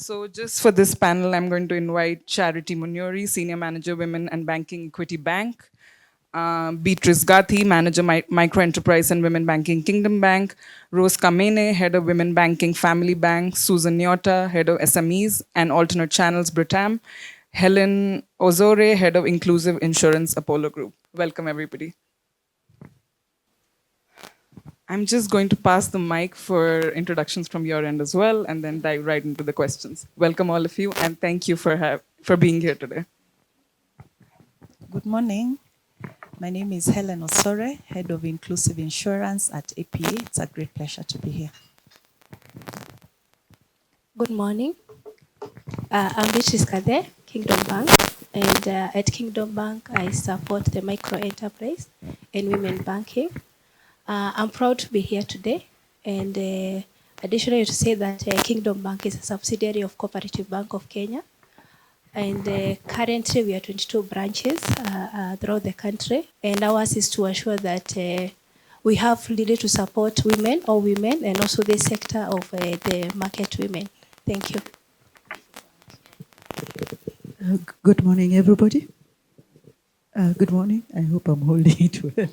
So just for this panel, I'm going to invite Charity Munyori, Senior Manager, Women and Banking, Equity Bank. Beatrice Gathi, Manager, Micro Enterprise and Women Banking, Kingdom Bank. Rose Kamene, Head of Women Banking, Family Bank. Susan Nyota, Head of SMEs and Alternate Channels, Britam. Helen Ozore, Head of Inclusive Insurance, Apollo Group. Welcome, everybody. I'm just going to pass the mic for introductions from your end as well, and then dive right into the questions. Welcome, all of you, and thank you for being here today. Good morning. My name is Helen Osore, Head of Inclusive Insurance at APA. It's a great pleasure to be here. Good morning. I'm Beatrice Kade, Kingdom Bank. And at Kingdom Bank, I support the micro enterprise and women banking. I'm proud to be here today. And additionally, to say that Kingdom Bank is a subsidiary of Cooperative Bank of Kenya. And currently, we are 22 branches throughout the country. And ours is to assure that we have really to support women, and also the sector of the market women. Thank you. Good morning, everybody. Good morning. I hope I'm holding it well.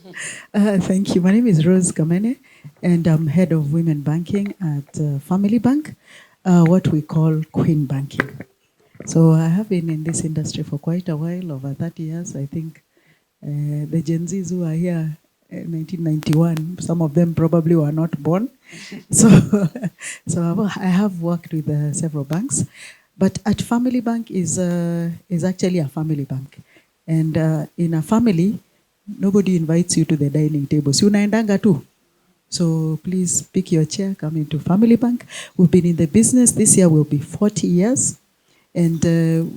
Thank you. My name is Rose Kamene, and I'm Head of Women Banking at Family Bank, what we call Queen Banking. So I have been in this industry for quite a while, over 30 years. I think the Gen Zs who are here in 1991, some of them probably were not born. So I have worked with several banks. But at Family Bank is actually a family bank. And in a family, nobody invites you to the dining table. Si unaendanga tu. So please pick your chair, come into Family Bank. We've been in the business. This year will be 40 years. And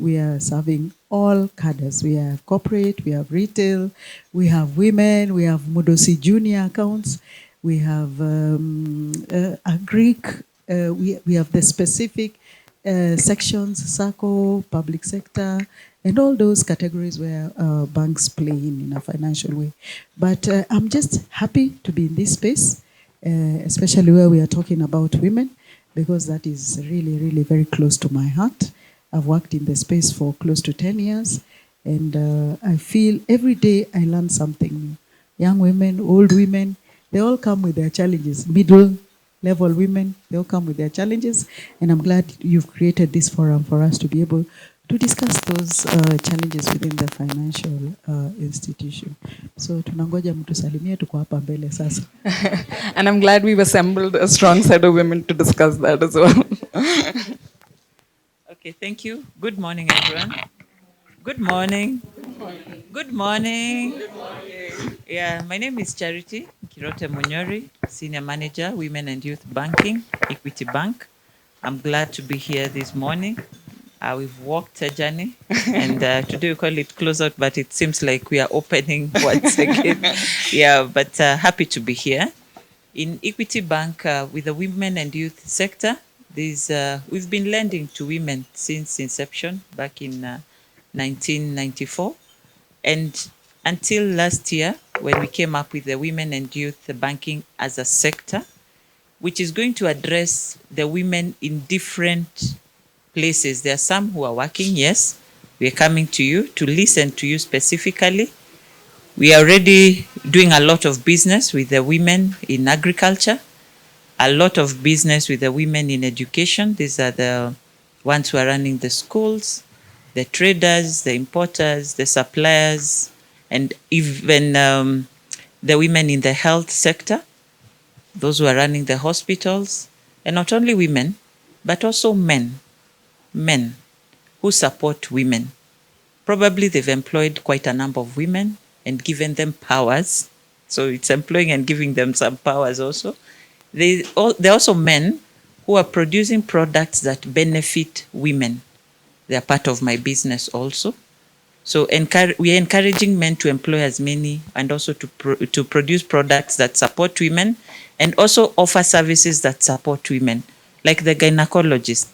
we are serving all cadres. We have corporate, we have retail, we have women, we have Mudosi Junior accounts, we have Greek, we have the specific sections, SACCO, public sector, and all those categories where banks play in a financial way. But I'm just happy to be in this space, especially where we are talking about women, because that is really, really very close to my heart. I've worked in the space for close to 10 years, and I feel every day I learn something new. Young women, old women, they all come with their challenges. Middle level women, they all come with their challenges, and I'm glad you've created this forum for us to be able to discuss those challenges within the financial institution. So tunangoja mtusalimie, tuko hapa mbele sasa. And I'm glad we've assembled a strong set of women to discuss that as well. Okay, thank you. Good morning, everyone. Good morning. Good morning. Good morning. Yeah, my name is Charity Kirote Munyori, Senior Manager, Women and Youth Banking, Equity Bank. I'm glad to be here this morning. We've walked a journey, and today we call it close out, but it seems like we are opening once again. Yeah, but happy to be here. In Equity Bank, with the women and youth sector, we've been lending to women since inception back in 1994. And until last year, when we came up with the women and youth banking as a sector, which is going to address the women in different places. There are some who are working, yes. We are coming to you to listen to you specifically. We are already doing a lot of business with the women in agriculture, a lot of business with the women in education. These are the ones who are running the schools, the traders, the importers, the suppliers, and even the women in the health sector, those who are running the hospitals, and not only women, but also men who support women. Probably they've employed quite a number of women and given them powers. So it's employing and giving them some powers also. There are also men who are producing products that benefit women. They are part of my business also. So we are encouraging men to employ as many, and also to produce products that support women, and also offer services that support women, like the gynecologist.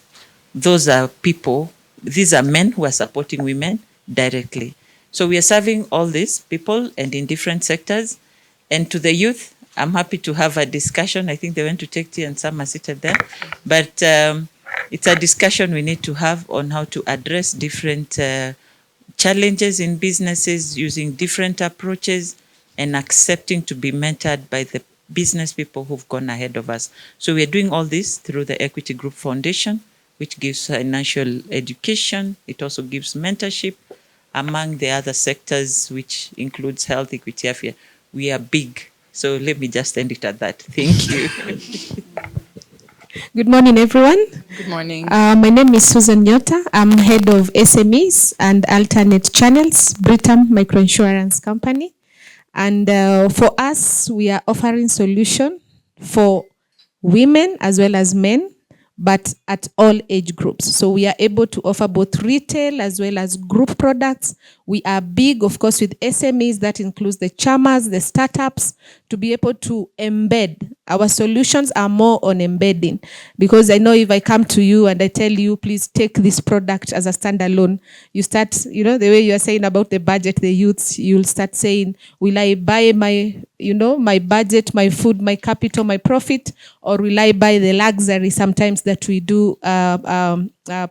Those are people, these are men who are supporting women directly. So we are serving all these people and in different sectors. And to the youth, I'm happy to have a discussion. I think they went to take tea and some are seated there. But It's a discussion we need to have on how to address different challenges in businesses using different approaches and accepting to be mentored by the business people who've gone ahead of us. So we're doing all this through the Equity Group Foundation, which gives financial education. It also gives mentorship among the other sectors, which includes health, equity, affair. We are big. So let me just end it at that. Thank you. Good morning, everyone. Good morning. My name is Susan Nyota. I'm head of SMEs and alternate channels, Britam Microinsurance Company. And for us, we are offering solution for women as well as men, but at all age groups. So we are able to offer both retail as well as group products. We are big, of course, with SMEs. That includes the chamas, the startups, to be able to embed. Our solutions are more on embedding, because I know if I come to you and I tell you, please take this product as a standalone, you start, the way you are saying about the budget, the youths, you'll start saying, will I buy my, my budget, my food, my capital, my profit, or will I buy the luxury sometimes that we do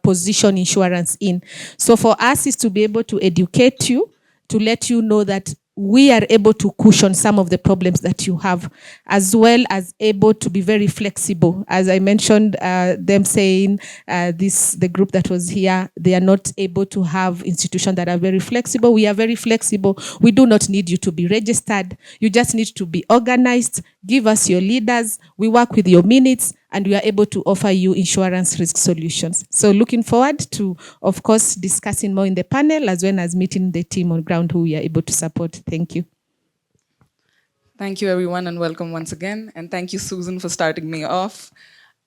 position insurance in? So for us is to be able to educate you, to let you know that we are able to cushion some of the problems that you have, as well as able to be very flexible. As I mentioned, them saying the group that was here, they are not able to have institutions that are very flexible. We are very flexible. We do not need you to be registered. You just need to be organized. Give us your leaders. We work with your minutes, and we are able to offer you insurance risk solutions. So looking forward to, of course, discussing more in the panel, as well as meeting the team on ground who we are able to support. Thank you. Thank you, everyone, and welcome once again. And thank you, Susan, for starting me off.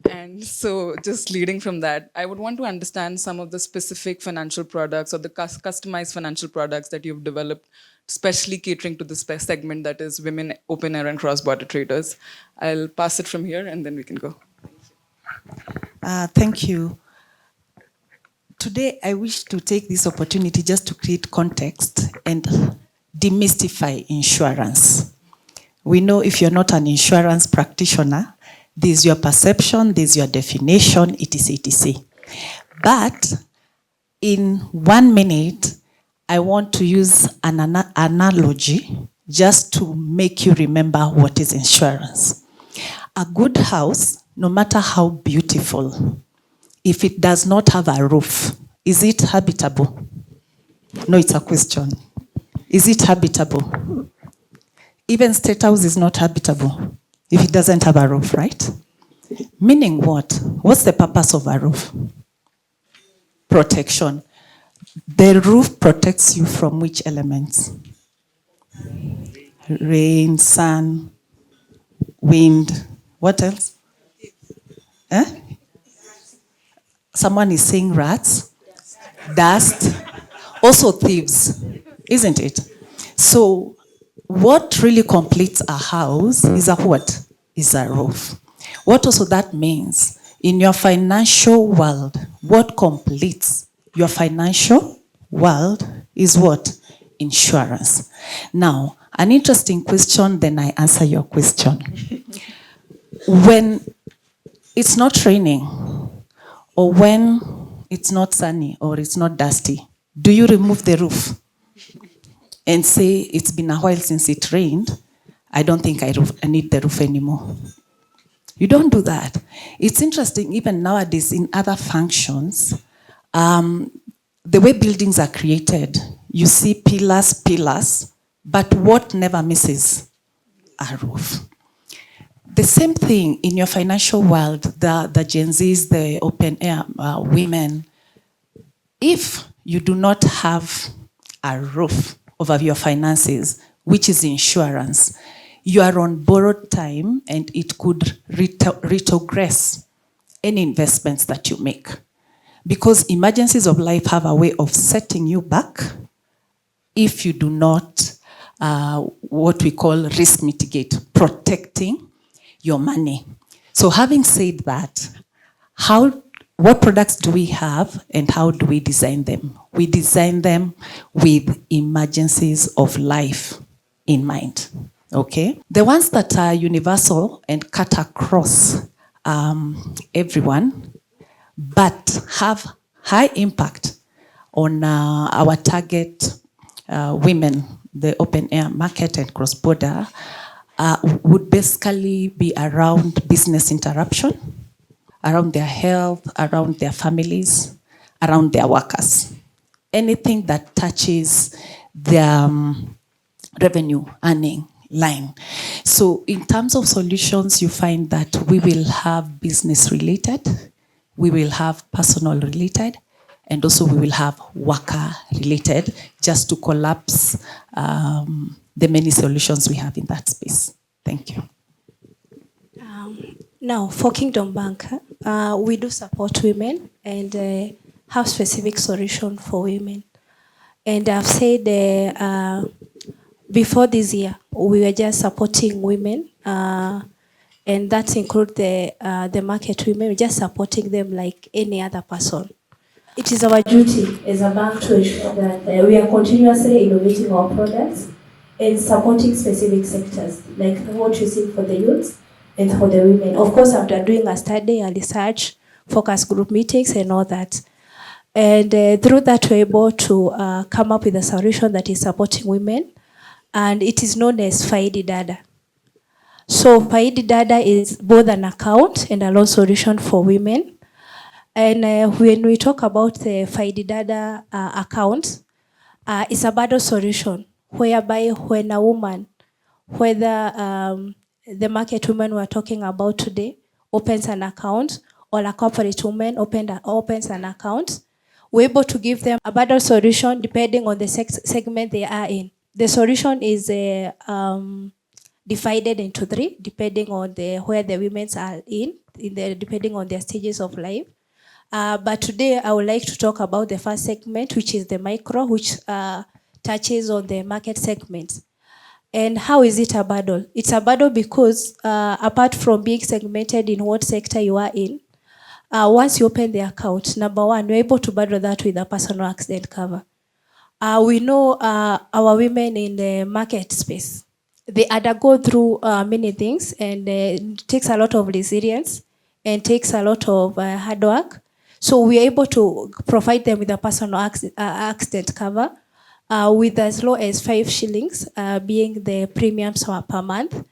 And so just leading from that, I would want to understand some of the specific financial products or the customized financial products that you've developed, especially catering to the segment that is women, open air, and cross-border traders. I'll pass it from here, and then we can go. Thank you. Today, I wish to take this opportunity just to create context and demystify insurance. We know if you're not an insurance practitioner, there's your perception, there's your definition, etc., etc. But in 1 minute, I want to use an analogy just to make you remember what is insurance. A good house, no matter how beautiful, if it does not have a roof, is it habitable? No, it's a question. Is it habitable? Even State House is not habitable if it doesn't have a roof, right? Meaning what? What's the purpose of a roof? Protection. The roof protects you from which elements? Rain, sun, wind. What else? Eh? Someone is saying rats, dust, also thieves, isn't it? So what really completes a house is a what? Is a roof. What also that means, in your financial world, what completes your financial world is what? Insurance. Now, an interesting question, then I answer your question. When it's not raining, or when it's not sunny, or it's not dusty, do you remove the roof and say, it's been a while since it rained, I don't think I need the roof anymore? You don't do that. It's interesting, even nowadays in other functions, the way buildings are created, you see pillars, but what never misses? A roof. The same thing in your financial world, the Gen Zs, the open air women, if you do not have a roof over your finances, which is insurance, you are on borrowed time, and it could retrogress any investments that you make. Because emergencies of life have a way of setting you back if you do not, what we call risk mitigate, protecting your money. So having said that, what products do we have and how do we design them? We design them with emergencies of life in mind, okay? The ones that are universal and cut across everyone, but have high impact on our target women, the open air market and cross-border, would basically be around business interruption, around their health, around their families, around their workers. Anything that touches their revenue earning line. So in terms of solutions, you find that we will have business related, we will have personal related, and also we will have worker related, just to collapse the many solutions we have in that space. Thank you. Now, for Kingdom Bank, we do support women and have specific solution for women. And I've said before this year, we were just supporting women, and that includes the market women. We're just supporting them like any other person. It is our duty as a bank to ensure that we are continuously innovating our products and supporting specific sectors, like what you see for the youth and for the women. Of course, after doing a study and research, focus group meetings and all that. And through that, we're able to come up with a solution that is supporting women, and it is known as Faidi Dada. So Faidi Dada is both an account and a loan solution for women. And when we talk about the Faidi Dada account, it's a bundle solution whereby when a woman, whether the market woman we're talking about today opens an account, or a corporate woman opens an account, we're able to give them a bundle solution depending on the segment they are in. The solution is divided into three, depending on where the women are depending on their stages of life. But today I would like to talk about the first segment, which is the micro, which touches on the market segment. And how is it a bundle? It's a bundle because apart from being segmented in what sector you are in, once you open the account, number one, you're able to bundle that with a personal accident cover. We know our women in the market space, they undergo through many things, and it takes a lot of resilience and takes a lot of hard work. So we are able to provide them with a personal accident cover with as low as 5 shillings being the premiums per month.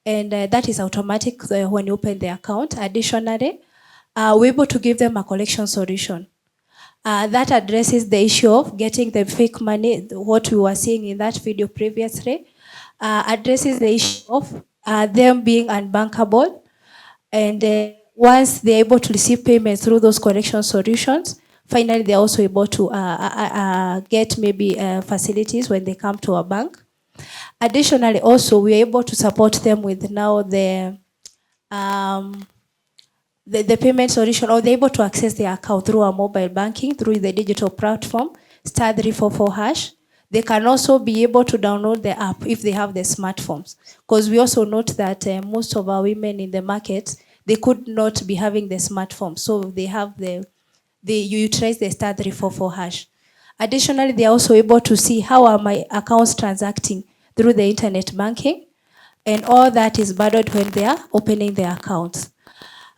And that is automatic when you open the account. Additionally, we're able to give them a collection solution. That addresses the issue of getting the fake money, what we were seeing in that video previously, addresses the issue of them being unbankable. And once they're able to receive payments through those collection solutions, finally they're also able to get maybe facilities when they come to a bank. Additionally, also we're able to support them with now the payment solution, or they're able to access their account through our mobile banking, through the digital platform, *344#. They can also be able to download the app if they have the smartphones. Because we also note that most of our women in the market, they could not be having the smartphone. So they have you utilize the *344#. Additionally, they are also able to see how are my accounts transacting through the internet banking. And all that is bundled when they are opening their accounts.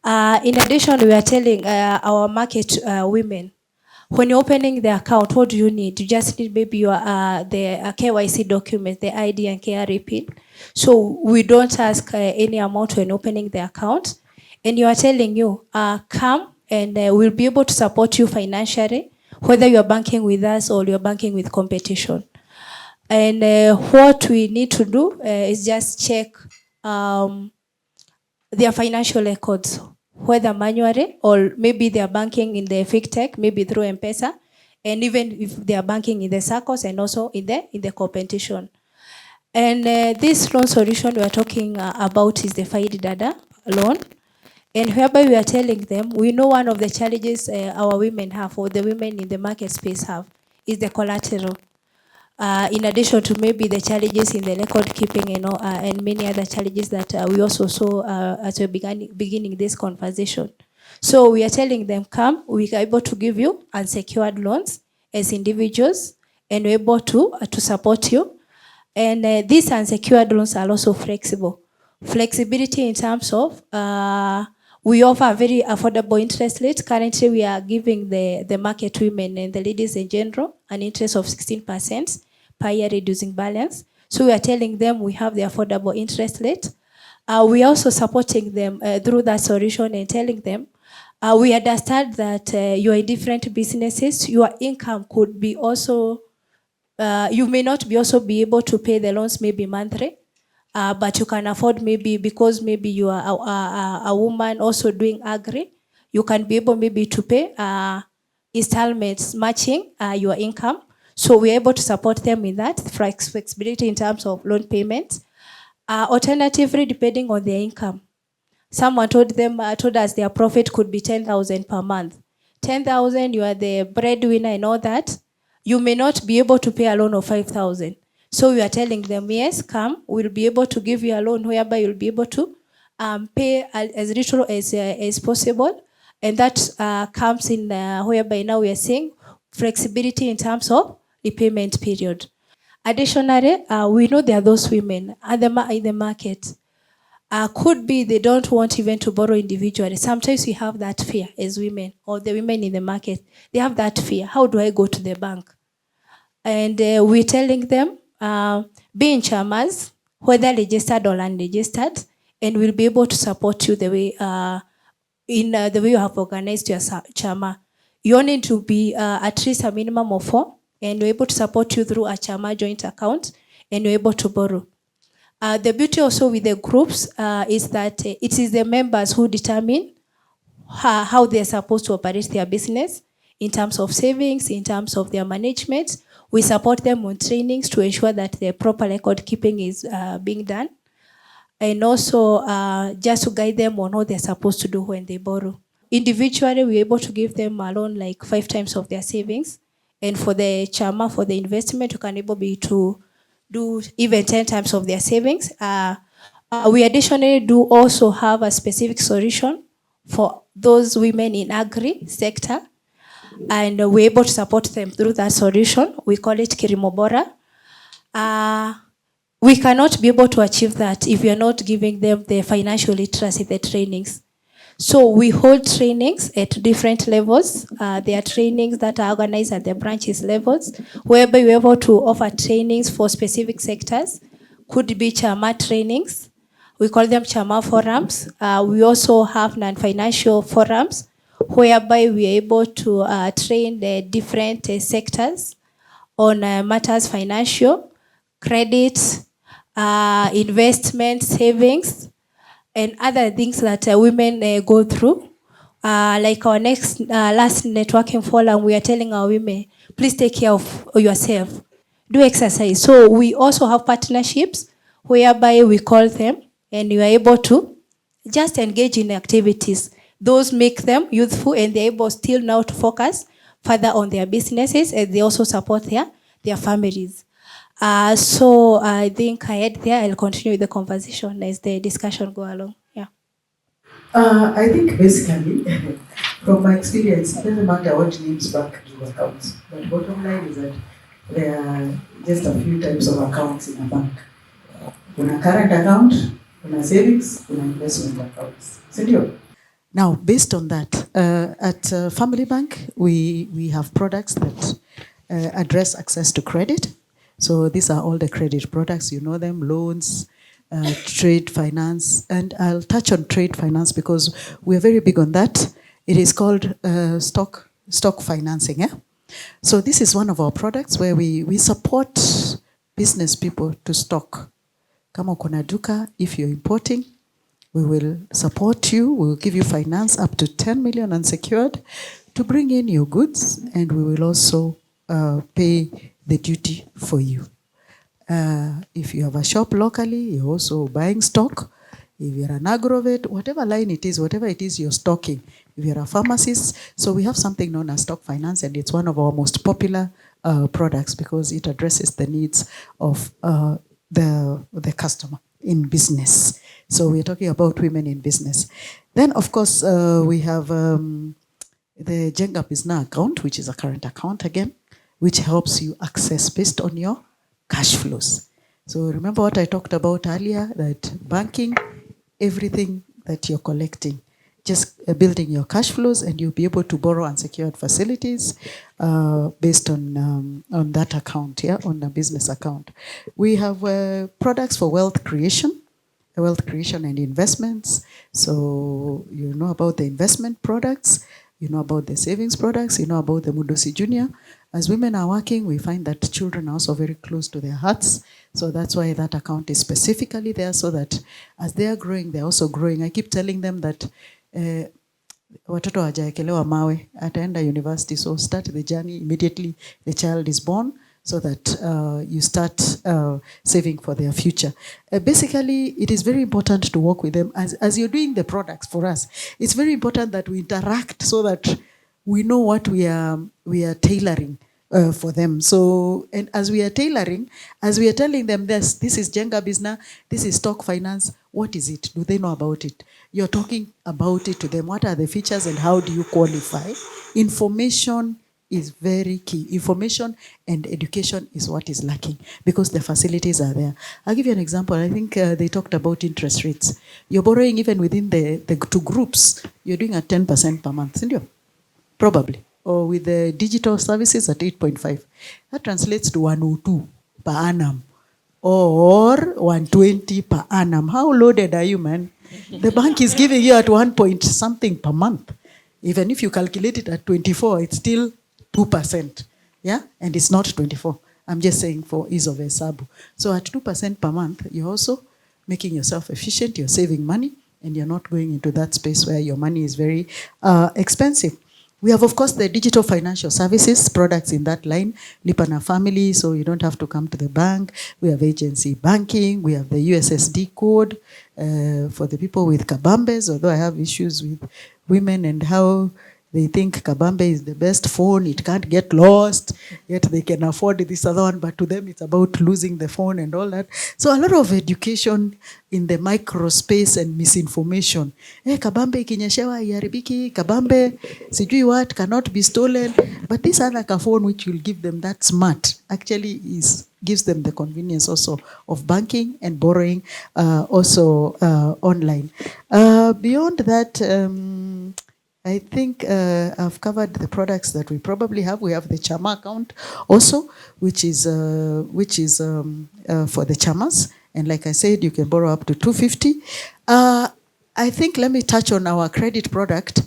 In addition, we are telling our market women, when you're opening the account, what do you need? You just need maybe your the KYC document, the ID and KRA PIN. So we don't ask any amount when opening the account. And you are telling you, come and we'll be able to support you financially, whether you're banking with us or you're banking with competition. And what we need to do is just check their financial records, whether manually or maybe they are banking in the FinTech, maybe through M-Pesa, and even if they are banking in the SACCOs and also in the competition. And this loan solution we are talking about is the Faidi Dada loan. And whereby we are telling them, we know one of the challenges our women have, or the women in the market space have, is the collateral. In addition to maybe the challenges in the record keeping, and many other challenges that we also saw as we're beginning this conversation. So we are telling them, come, we are able to give you unsecured loans as individuals, and we're able to support you. And these unsecured loans are also flexible. Flexibility in terms of We offer a very affordable interest rate. Currently, we are giving the market women and the ladies in general an interest of 16% per year, reducing balance. So we are telling them we have the affordable interest rate. We are also supporting them through that solution and telling them we understand that you are in different businesses. Your income could be also, you may not be also be able to pay the loans maybe monthly. But you can afford maybe because maybe you are a woman also doing agri, you can be able maybe to pay installments matching your income. So we're able to support them in that flexibility in terms of loan payments. Alternatively, depending on their income. Someone told us their profit could be 10,000 per month. 10,000, you are the breadwinner and all that. You may not be able to pay a loan of 5,000. So we are telling them, yes, come, we'll be able to give you a loan whereby you'll be able to pay as little as possible. And that comes in whereby now we are seeing flexibility in terms of repayment period. Additionally, we know there are those women in the market. Could be they don't want even to borrow individually. Sometimes we have that fear as women or the women in the market. They have that fear. How do I go to the bank? And we're telling them, be in chamas, whether registered or unregistered, and we'll be able to support you the way the way you have organized your chama. You only need to be at least a minimum of 4, and we're able to support you through a chama joint account, and you're able to borrow. The beauty also with the groups is that it is the members who determine how they're supposed to operate their business in terms of savings, in terms of their management. We support them on trainings to ensure that the proper record keeping is being done. And also just to guide them on what they're supposed to do when they borrow. Individually, we're able to give them a loan like 5 times of their savings. And for the chama, for the investment, you can able be to do even 10 times of their savings. We additionally do also have a specific solution for those women in agri sector, and we're able to support them through that solution. We call it Kirimobora. We cannot be able to achieve that if we are not giving them the financial literacy, the trainings. So we hold trainings at different levels. There are trainings that are organized at the branches levels, whereby we're able to offer trainings for specific sectors. Could be Chama trainings. We call them Chama forums. We also have non-financial forums, whereby we are able to train the different sectors on matters financial, credit, investment, savings, and other things that women go through. Like our last networking forum, we are telling our women, please take care of yourself. Do exercise. So we also have partnerships whereby we call them and you are able to just engage in activities. Those make them youthful and they're able still now to focus further on their businesses, and they also support their families. So I think I had there. I'll continue with the conversation as the discussion go along. Yeah. I think basically, from my experience, it doesn't matter what names bank give accounts, but bottom line is that there are just a few types of accounts in a bank. Kuna current account, kuna savings, kuna investment accounts. Sindio? Now, based on that, at Family Bank, we have products that address access to credit. So these are all the credit products, you know them, loans, trade finance, and I'll touch on trade finance because we're very big on that. It is called stock financing. Yeah? So this is one of our products where we support business people to stock. Kama uko na duka, if you're importing, we will support you. We will give you finance up to 10 million unsecured to bring in your goods, and we will also pay the duty for you. If you have a shop locally, you're also buying stock. If you're an agrovet, whatever line it is, whatever it is you're stocking. If you're a pharmacist, so we have something known as stock finance, and it's one of our most popular products because it addresses the needs of the customer in business. So we're talking about women in business. Then, of course, we have the Jenga Business account, which is a current account again, which helps you access based on your cash flows. So remember what I talked about earlier, that banking, everything that you're collecting just building your cash flows, and you'll be able to borrow unsecured facilities based on that account, yeah, on a business account. We have products for wealth creation and investments. So you know about the investment products, you know about the savings products, you know about the Mudosi Junior. As women are working, we find that children are also very close to their hearts. So that's why that account is specifically there, so that as they are growing, they're also growing. I keep telling them that watoto hawajaekelewa mawe, ataenda university, so start the journey immediately the child is born, so that you start saving for their future. Basically, it is very important to work with them. As you're doing the products for us, it's very important that we interact so that we know what we are tailoring for them. So, and as we are tailoring, as we are telling them this is Jenga business, this is stock finance, what is it? Do they know about it? You're talking about it to them. What are the features and how do you qualify? Information is very key. Information and education is what is lacking because the facilities are there. I'll give you an example. I think they talked about interest rates. You're borrowing even within the two groups. You're doing at 10% per month, isn't you? Probably. Or with the digital services at 8.5. That translates to 102 per annum or 120 per annum. How loaded are you, man? The bank is giving you at 1 point something per month. Even if you calculate it at 24, it's still 2%. Yeah? And it's not 24. I'm just saying for ease of example. So at 2% per month, you're also making yourself efficient, you're saving money, and you're not going into that space where your money is very expensive. We have, of course, the digital financial services products in that line, Lipa na Family, so you don't have to come to the bank. We have agency banking. We have the USSD code for the people with kabambes, although I have issues with women and how they think kabambe is the best phone. It can't get lost, yet they can afford this other one, but to them it's about losing the phone and all that. So a lot of education in the micro space and misinformation. Kabambe ikinyeshewa iharibiki, kabambe sijui what cannot be stolen, but this other phone which will give them that smart actually gives them the convenience also of banking and borrowing also online. Beyond that, I think I've covered the products that we probably have. We have the Chama account also, which is for the Chamas. And like I said, you can borrow up to 250. I think let me touch on our credit product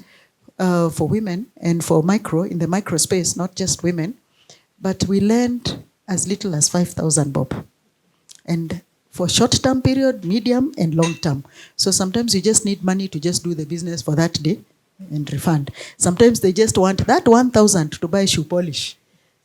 for women and for micro, in the micro space, not just women. But we lend as little as 5,000 bob. And for short-term period, medium, and long-term. So sometimes you just need money to just do the business for that day and refund. Sometimes they just want that 1,000 to buy shoe polish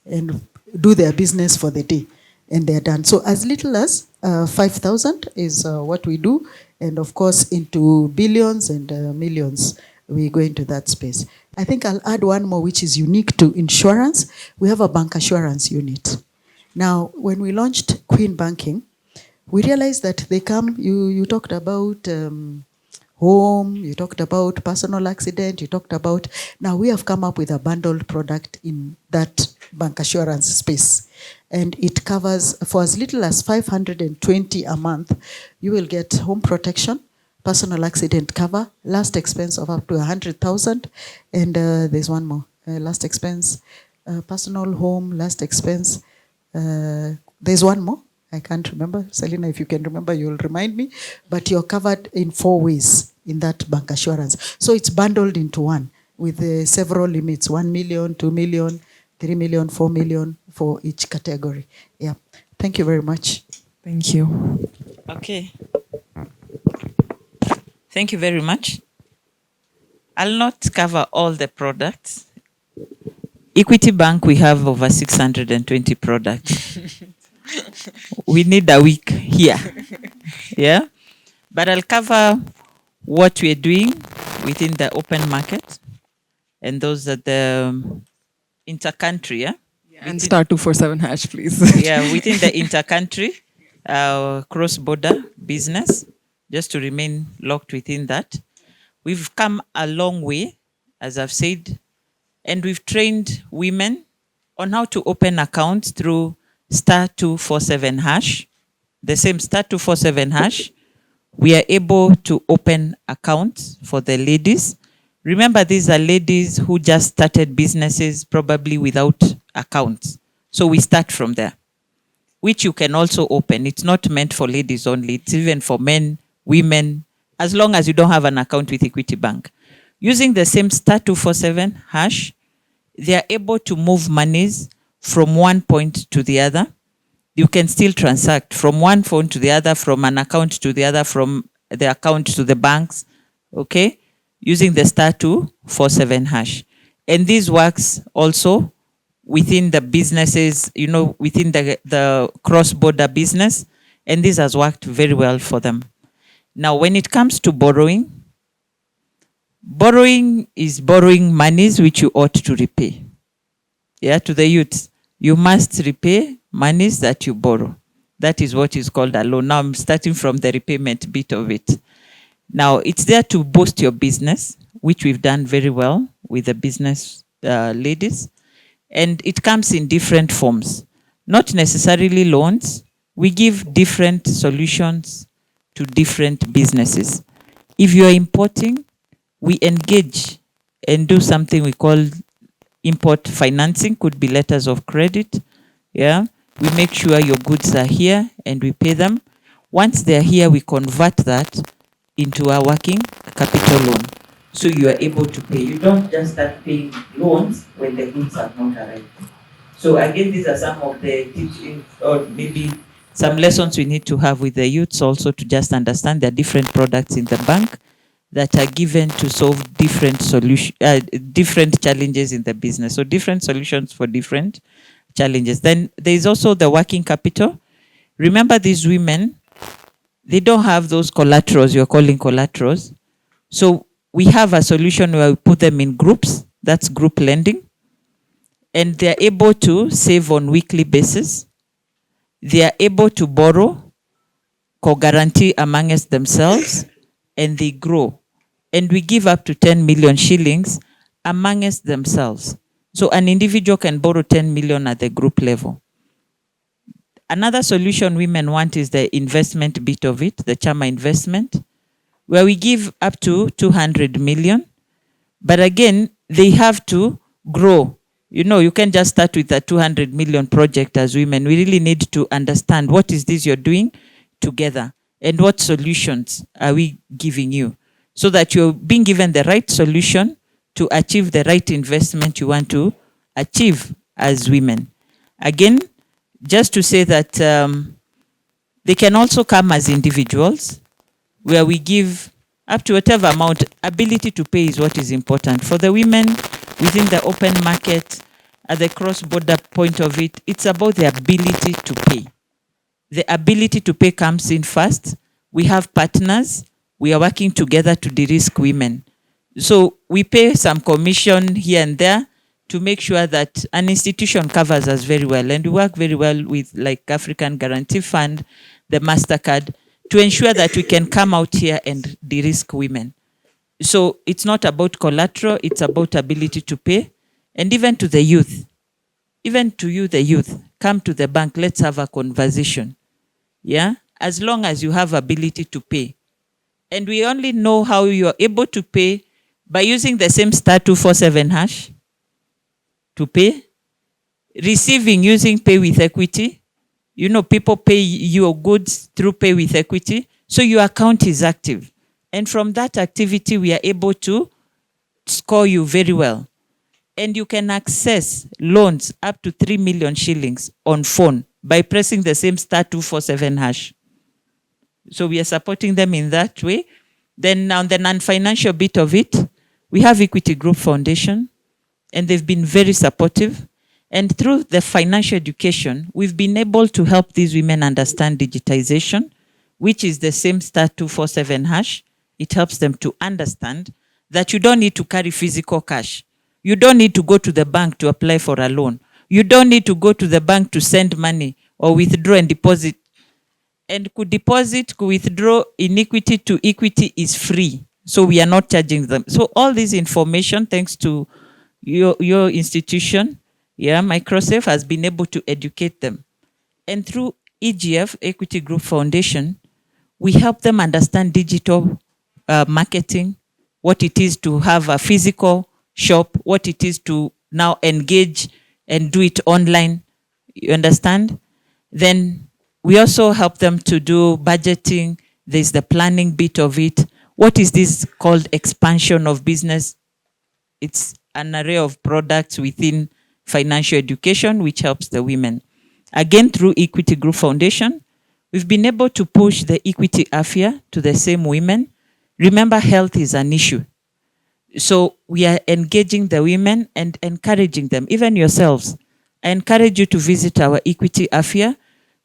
and do their business for the day, and they're done. So as little as 5,000 is what we do, and of course into billions and millions we go into that space. I think I'll add one more which is unique to insurance. We have a bank assurance unit. Now, when we launched Queen Banking, we realized that they come, you talked about home, you talked about personal accident, you talked about, now we have come up with a bundled product in that bank assurance space. And it covers, for as little as 520 a month, you will get home protection, personal accident cover, last expense of up to 100,000. And there's one more, last expense, personal home, last expense. There's one more. I can't remember. Selina, if you can remember, you'll remind me. But you're covered in 4 ways in that bank assurance. So it's bundled into one with several limits, 1 million, 2 million, 3 million, 4 million for each category. Yeah. Thank you very much. Thank you. Okay. Thank you very much. I'll not cover all the products. Equity Bank, we have over 620 products. We need a week here. Yeah. But I'll cover what we're doing within the open market and those at the intercountry. Yeah. And star 247 hash, please. Yeah, within the intercountry, cross-border business, just to remain locked within that. We've come a long way, as I've said, and we've trained women on how to open accounts through star 247 hash. The same star 247 hash. We are able to open accounts for the ladies Remember, these are ladies who just started businesses, probably without accounts. So we start from there, which you can also open. It's not meant for ladies only. It's even for men, women, as long as you don't have an account with Equity Bank. Using the same *247 hash, they are able to move monies from one point to the other. You can still transact from one phone to the other, from an account to the other, from the account to the banks, okay, using the *247 hash. And this works also within the businesses, within the cross-border business, and this has worked very well for them. Now, when it comes to borrowing is borrowing monies which you ought to repay. Yeah, to the youth, you must repay monies that you borrow. That is what is called a loan. Now I'm starting from the repayment bit of it. Now, it's there to boost your business, which we've done very well with the business ladies. And it comes in different forms, not necessarily loans. We give different solutions to different businesses. If you are importing, we engage and do something we call import financing, could be letters of credit. Yeah, we make sure your goods are here and we pay them. Once they're here, we convert that into a working capital loan. So you are able to pay. You don't just start paying loans when the goods have not arrived. So again, these are some of the teachings, or maybe some lessons we need to have with the youths also, to just understand there are different products in the bank that are given to solve different different challenges in the business. So different solutions for different challenges. Then there is also the working capital. Remember, these women, they don't have those collaterals you're calling collaterals. So we have a solution where we put them in groups. That's group lending. And they're able to save on weekly basis. They are able to borrow, co-guarantee amongst themselves, and they grow. And we give up to 10 million shillings amongst themselves. So an individual can borrow 10 million at the group level. Another solution women want is the investment bit of it, the Chama investment, where we give up to 200 million. But again, they have to grow. You can't just start with a 200 million project as women. We really need to understand what is this you're doing together and what solutions are we giving you, so that you're being given the right solution to achieve the right investment you want to achieve as women. Again, just to say that they can also come as individuals, where we give up to whatever amount. Ability to pay is what is important. For the women within the open market, at the cross-border point of it, it's about the ability to pay. The ability to pay comes in first. We have partners. We are working together to de-risk women. So we pay some commission here and there to make sure that an institution covers us very well. And we work very well with, like, African Guarantee Fund, the MasterCard, to ensure that we can come out here and de-risk women. So it's not about collateral, it's about ability to pay. And even to the youth, even to you, the youth, come to the bank, let's have a conversation. Yeah? As long as you have ability to pay. And we only know how you are able to pay by using the same *247 hash to pay. Receiving using Pay with Equity. People pay your goods through Pay with Equity. So your account is active. And from that activity, we are able to score you very well. And you can access loans up to 3 million shillings on phone by pressing the same *247 hash. So we are supporting them in that way. Then on the non-financial bit of it, we have Equity Group Foundation, and they've been very supportive. And through the financial education, we've been able to help these women understand digitization, which is the same *247 hash. It helps them to understand that you don't need to carry physical cash. You don't need to go to the bank to apply for a loan. You don't need to go to the bank to send money or withdraw and deposit. And could deposit, could withdraw in Equity to Equity is free. So we are not charging them. So all this information, thanks to your institution, MicroSave, has been able to educate them. And through EGF, Equity Group Foundation, we help them understand digital marketing, what it is to have a physical shop, what it is to now engage and do it online. You understand? Then we also help them to do budgeting. There's the planning bit of it. What is this called expansion of business? It's an array of products within financial education, which helps the women. Again, through Equity Group Foundation, we've been able to push the equity affair to the same women. Remember, health is an issue. So we are engaging the women and encouraging them, even yourselves. I encourage you to visit our equity affair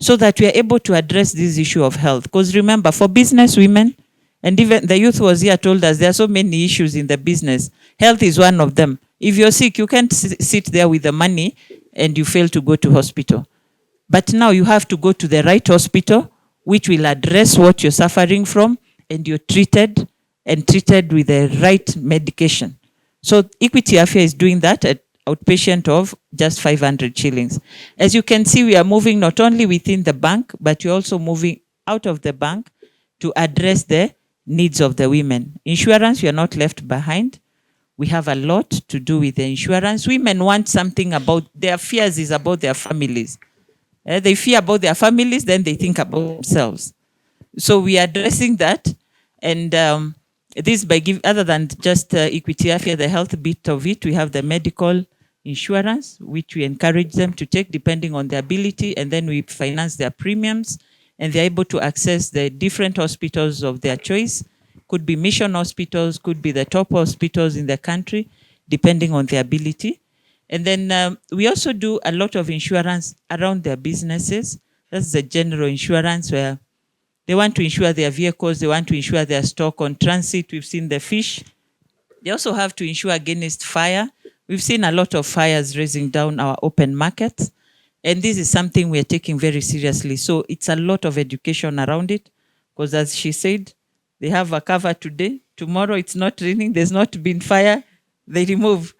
so that we are able to address this issue of health. Because remember, for business women, and even the youth was here told us there are so many issues in the business. Health is one of them. If you're sick, you can't sit there with the money and you fail to go to hospital. But now you have to go to the right hospital, which will address what you're suffering from, and you're treated with the right medication. So Equity Affair is doing that at outpatient of just 500 shillings. As you can see, we are moving not only within the bank, but we're also moving out of the bank to address the needs of the women. Insurance, we are not left behind. We have a lot to do with the insurance. Women want something about, their fears is about their families. They fear about their families, then they think about themselves. So we are addressing that. And this by other than just Equity Affair, the health bit of it, we have the medical insurance, which we encourage them to take depending on their ability, and then we finance their premiums, and they're able to access the different hospitals of their choice. Could be mission hospitals, could be the top hospitals in the country, depending on their ability. And then we also do a lot of insurance around their businesses. That's the general insurance where they want to insure their vehicles, they want to insure their stock on transit. We've seen the fish. They also have to insure against fire. We've seen a lot of fires raising down our open markets. And this is something we're taking very seriously. So it's a lot of education around it. Because as she said, they have a cover today. Tomorrow it's not raining, there's not been fire. They remove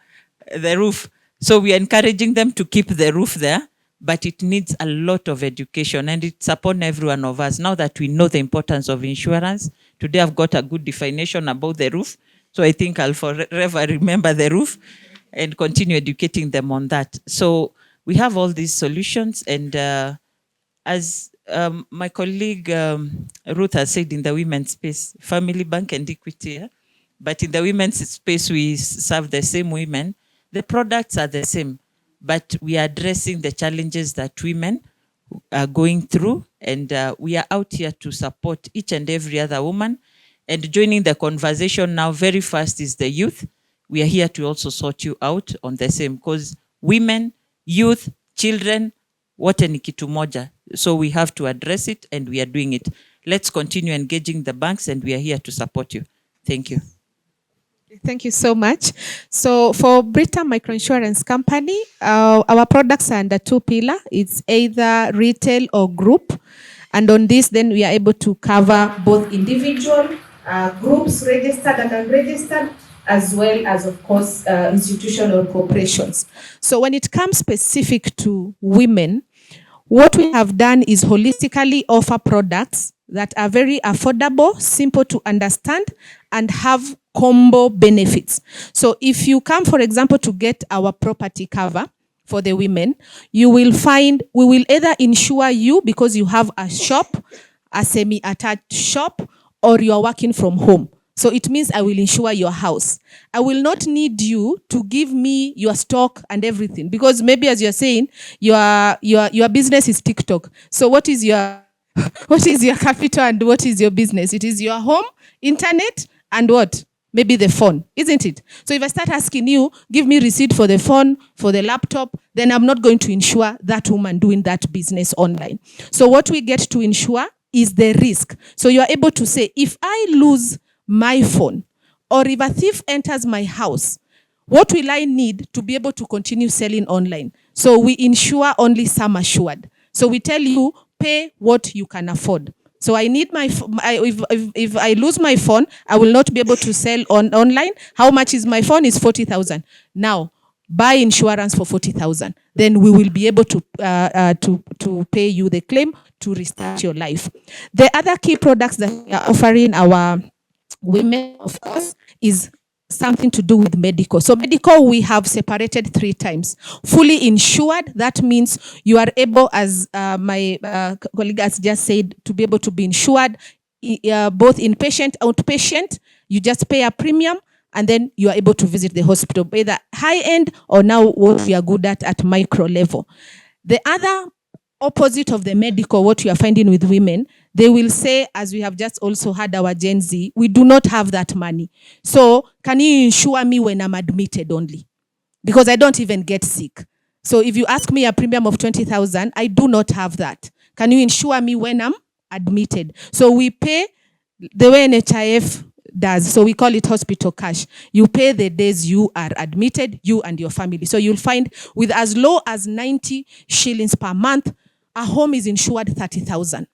the roof. So we are encouraging them to keep the roof there, but it needs a lot of education, and it's upon every one of us. Now that we know the importance of insurance, today I've got a good definition about the roof, so I think I'll forever remember the roof and continue educating them on that. So we have all these solutions, and as my colleague Ruth has said, in the women's space, Family Bank and Equity, yeah? But in the women's space, we serve the same women. The products are the same, but we are addressing the challenges that women are going through, and we are out here to support each and every other woman. And joining the conversation now very fast is the youth. We are here to also sort you out on the same, because women, youth, children, wote ni kitu moja. So we have to address it, and we are doing it. Let's continue engaging the banks, and we are here to support you. Thank you. Thank you so much. So for Britam Microinsurance Company, our products are under two pillars. It's either retail or group. And on this, then we are able to cover both individual groups, registered and unregistered, as well as, of course, institutional corporations. So when it comes specific to women, what we have done is holistically offer products that are very affordable, simple to understand, and have combo benefits. So if you come, for example, to get our property cover for the women, you will find we will either insure you because you have a shop, a semi-attached shop, or you are working from home. So it means I will insure your house. I will not need you to give me your stock and everything, because maybe, as you're saying, your business is TikTok. So what is your what is your capital and what is your business? It is your home, internet, and what? Maybe the phone, isn't it? So if I start asking you, give me receipt for the phone, for the laptop, then I'm not going to insure that woman doing that business online. So what we get to insure is the risk. So you are able to say, if I lose my phone, or if a thief enters my house, what will I need to be able to continue selling online? So we insure only sum assured. So we tell you, pay what you can afford. So I need my, if I lose my phone, I will not be able to sell online. How much is my phone? Is 40,000. Now, buy insurance for 40,000. Then we will be able to pay you the claim to restart your life. The other key products that we are offering our women, of course, is something to do with medical. So medical, we have separated 3 times. Fully insured, that means you are able, as my colleague has just said, to be able to be insured, both inpatient, outpatient. You just pay a premium, and then you are able to visit the hospital, either high end or now what we are good at micro level. The other opposite of the medical, what you are finding with women, they will say, as we have just also had our Gen Z, we do not have that money. So can you insure me when I'm admitted only? Because I don't even get sick. So if you ask me a premium of 20,000, I do not have that. Can you insure me when I'm admitted? So we pay the way NHIF does. So we call it hospital cash. You pay the days you are admitted, you and your family. So you'll find with as low as 90 shillings per month, a home is insured 30,000.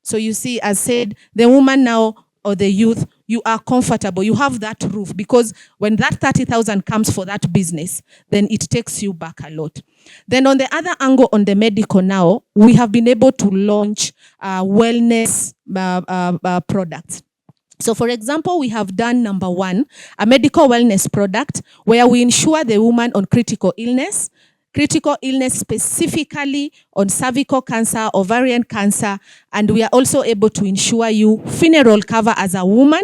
So you see, as said, the woman now or the youth, you are comfortable. You have that roof, because when that 30,000 comes for that business, then it takes you back a lot. Then on the other angle, on the medical now, we have been able to launch wellness products. So for example, we have done number 1, a medical wellness product where we insure the woman on critical illness specifically on cervical cancer, ovarian cancer, and we are also able to insure you funeral cover as a woman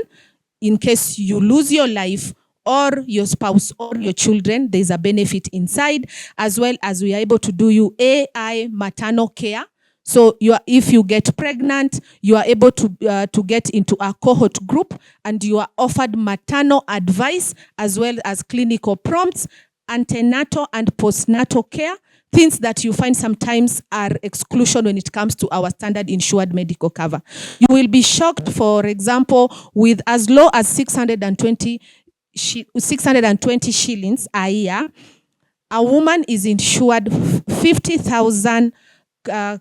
in case you lose your life or your spouse or your children. There's a benefit inside, as well as we are able to do you AI maternal care. So if you get pregnant, you are able to get into a cohort group, and you are offered maternal advice as well as clinical prompts, antenatal and postnatal care, things that you find sometimes are exclusion when it comes to our standard insured medical cover. You will be shocked, for example, with as low as 620 shillings a year, a woman is insured 50,000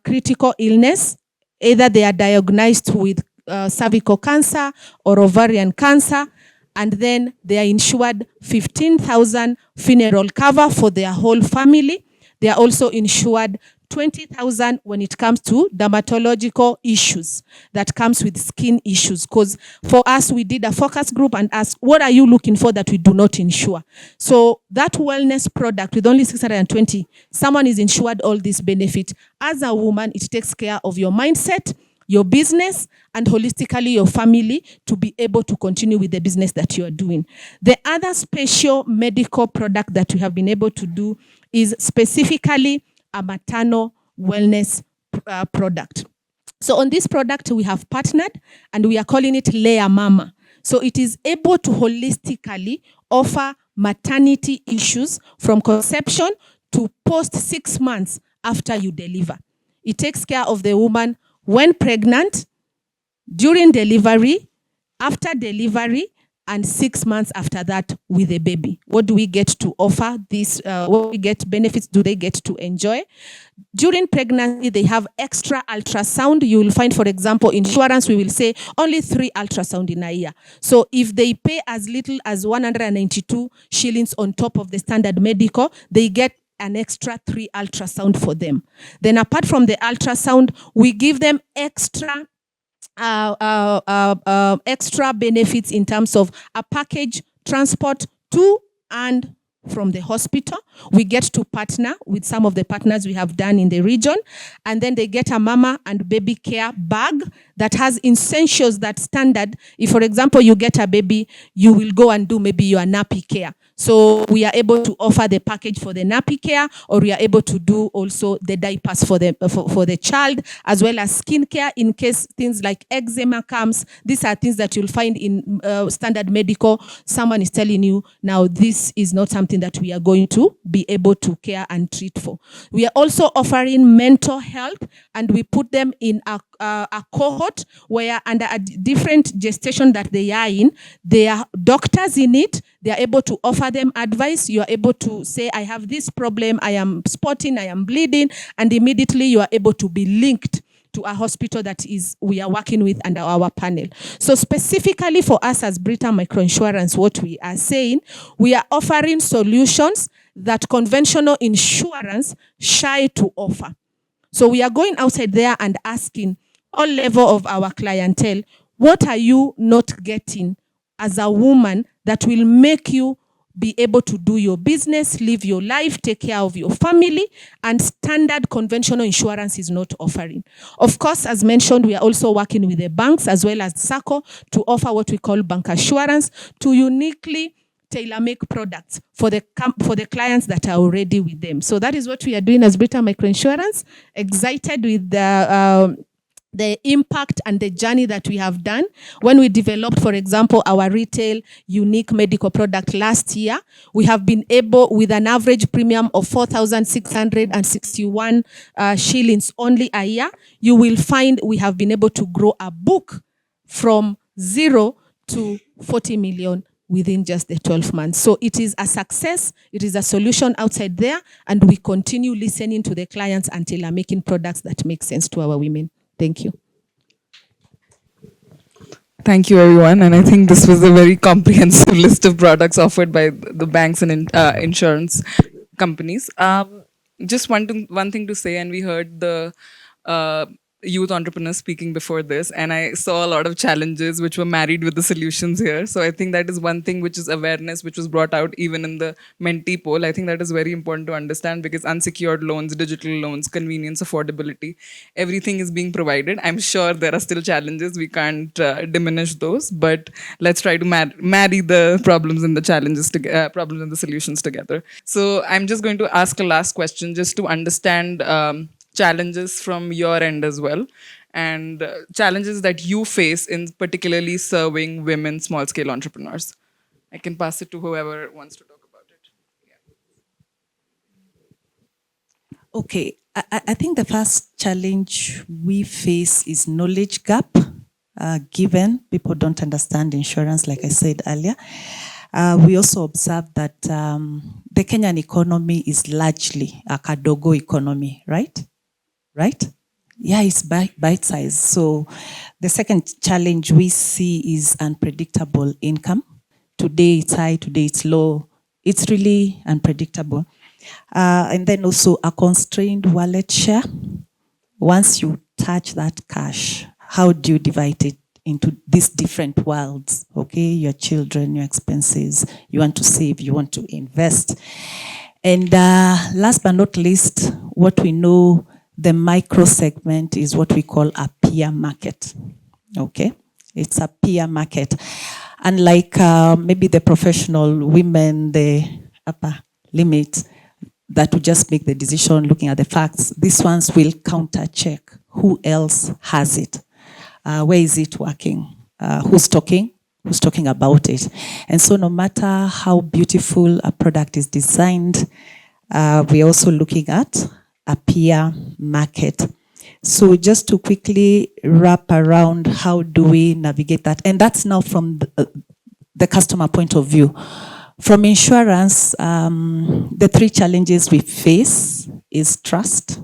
critical illness, either they are diagnosed with cervical cancer or ovarian cancer, and then they are insured 15,000 funeral cover for their whole family. They are also insured 20,000 when it comes to dermatological issues that comes with skin issues. Because for us, we did a focus group and asked, what are you looking for that we do not insure? So that wellness product with only 620, someone is insured all these benefits. As a woman, it takes care of your mindset, your business, and holistically your family to be able to continue with the business that you are doing. The other special medical product that we have been able to do is specifically a maternal wellness product. So on this product, we have partnered and we are calling it Leia Mama. So it is able to holistically offer maternity issues from conception to post 6 months after you deliver. It takes care of the woman when pregnant, during delivery, after delivery, and 6 months after that with a baby. What do we get to offer? What we get benefits do they get to enjoy? During pregnancy, they have extra ultrasound. You will find, for example, insurance, we will say only 3 ultrasound in a year. So if they pay as little as 192 shillings on top of the standard medical, they get an extra 3 ultrasound for them. Then apart from the ultrasound, we give them extra benefits in terms of a package transport to and from the hospital. We get to partner with some of the partners we have done in the region, and then they get a mama and baby care bag that has essentials that standard. If, for example, you get a baby, you will go and do maybe your nappy care. So we are able to offer the package for the nappy care, or we are able to do also the diapers for the child, as well as skin care in case things like eczema comes. These are things that you'll find in standard medical. Someone is telling you, now this is not something that we are going to be able to care and treat for. We are also offering mental health, and we put them in a cohort where under a different gestation that they are in, there are doctors in it. They are able to offer them advice. You are able to say, I have this problem, I am spotting, I am bleeding, and immediately you are able to be linked to a hospital that we are working with under our panel. So specifically for us as Britam Microinsurance, what we are saying, we are offering solutions that conventional insurance shy to offer. So we are going outside there and asking all level of our clientele, what are you not getting as a woman that will make you be able to do your business, live your life, take care of your family, and standard conventional insurance is not offering. Of course, as mentioned, we are also working with the banks as well as SACCO to offer what we call bank assurance to uniquely tailor-make products for the clients that are already with them. So that is what we are doing as Britam Microinsurance. Excited with the impact and the journey that we have done. When we developed, for example, our retail unique medical product last year, we have been able, with an average premium of 4,661 shillings only a year, you will find we have been able to grow a book from 0 to 40 million within just the 12 months. So it is a success, it is a solution outside there, and we continue listening to the clients until are making products that make sense to our women. Thank you. Thank you, everyone. And I think this was a very comprehensive list of products offered by the banks and insurance companies. Just one thing to say, and we heard the youth entrepreneurs speaking before this, and I saw a lot of challenges which were married with the solutions here. So I think that is one thing which is awareness, which was brought out even in the mentee poll. I think that is very important to understand, because unsecured loans, digital loans, convenience, affordability, everything is being provided. I'm sure there are still challenges. We can't diminish those, but let's try to marry the problems and the challenges, problems and the solutions together. So I'm just going to ask a last question just to understand challenges from your end as well, and challenges that you face in particularly serving women small-scale entrepreneurs. I can pass it to whoever wants to talk about it. Yeah. Okay, I think the first challenge we face is knowledge gap, given people don't understand insurance, like I said earlier. We also observe that the Kenyan economy is largely a kadogo economy, right? Right? Yeah, it's bite size. So the second challenge we see is unpredictable income. Today it's high, today it's low. It's really unpredictable. And then also a constrained wallet share. Once you touch that cash, how do you divide it into these different worlds? Okay, your children, your expenses, you want to save, you want to invest. And last but not least, what we know, the micro segment is what we call a peer market. Okay, it's a peer market. Unlike maybe the professional women, the upper limit that will just make the decision looking at the facts, these ones will counter check who else has it, where is it working, who's talking about it. And so no matter how beautiful a product is designed, we're also looking at a peer market. So just to quickly wrap around, how do we navigate that? And that's now from the customer point of view. From insurance, the three challenges we face is trust.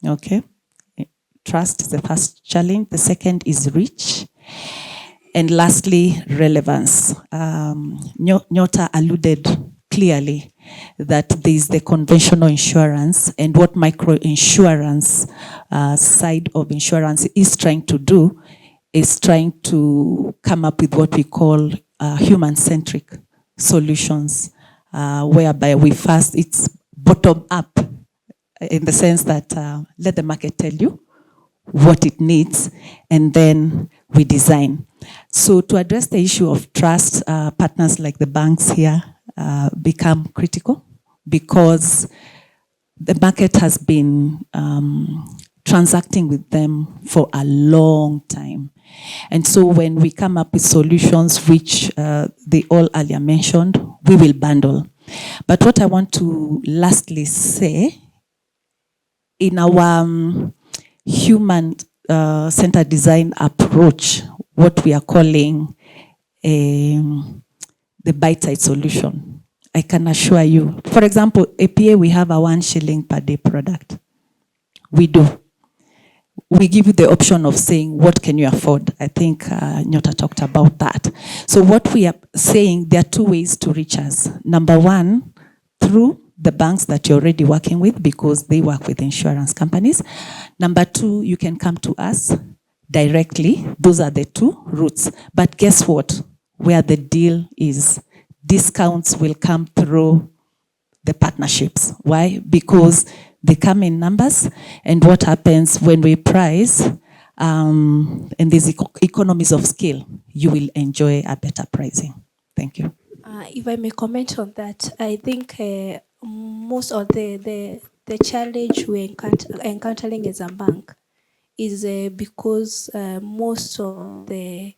Okay, trust is the first challenge. The second is reach. And lastly, relevance. Nyota alluded clearly that there is the conventional insurance, and what micro-insurance side of insurance is trying to do is trying to come up with what we call human-centric solutions, whereby it's bottom up, in the sense that let the market tell you what it needs, and then we design. So to address the issue of trust, partners like the banks here become critical, because the market has been transacting with them for a long time. And so when we come up with solutions which they all earlier mentioned, we will bundle. But what I want to lastly say, in our human-centered design approach, what we are calling the bite-sized solution, I can assure you. For example, APA, we have a 1 shilling per day product. We do. We give you the option of saying, what can you afford? I think Nyota talked about that. So what we are saying, there are two ways to reach us. Number one, through the banks that you're already working with, because they work with insurance companies. Number two, you can come to us directly. Those are the two routes. But guess what? where the deal is. Discounts will come through the partnerships. Why? Because they come in numbers, and what happens when we price, and there's economies of scale, you will enjoy a better pricing. Thank you. If I may comment on that, I think most of the challenge we're encountering as a bank is because most of the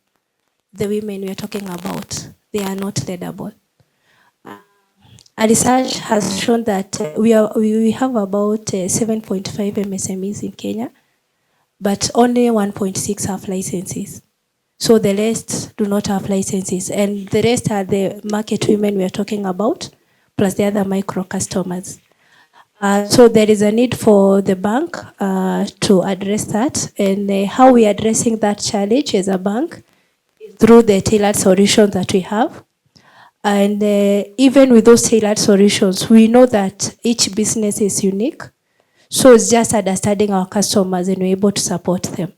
women we are talking about, they are not leadable. A research has shown that we have about 7.5 MSMEs in Kenya, but only 1.6 have licenses. So the rest do not have licenses, and the rest are the market women we are talking about, plus the other micro customers. So there is a need for the bank to address that, and how we are addressing that challenge as a bank is through the tailored solutions that we have. And even with those tailored solutions, we know that each business is unique. So it's just understanding our customers and we're able to support them.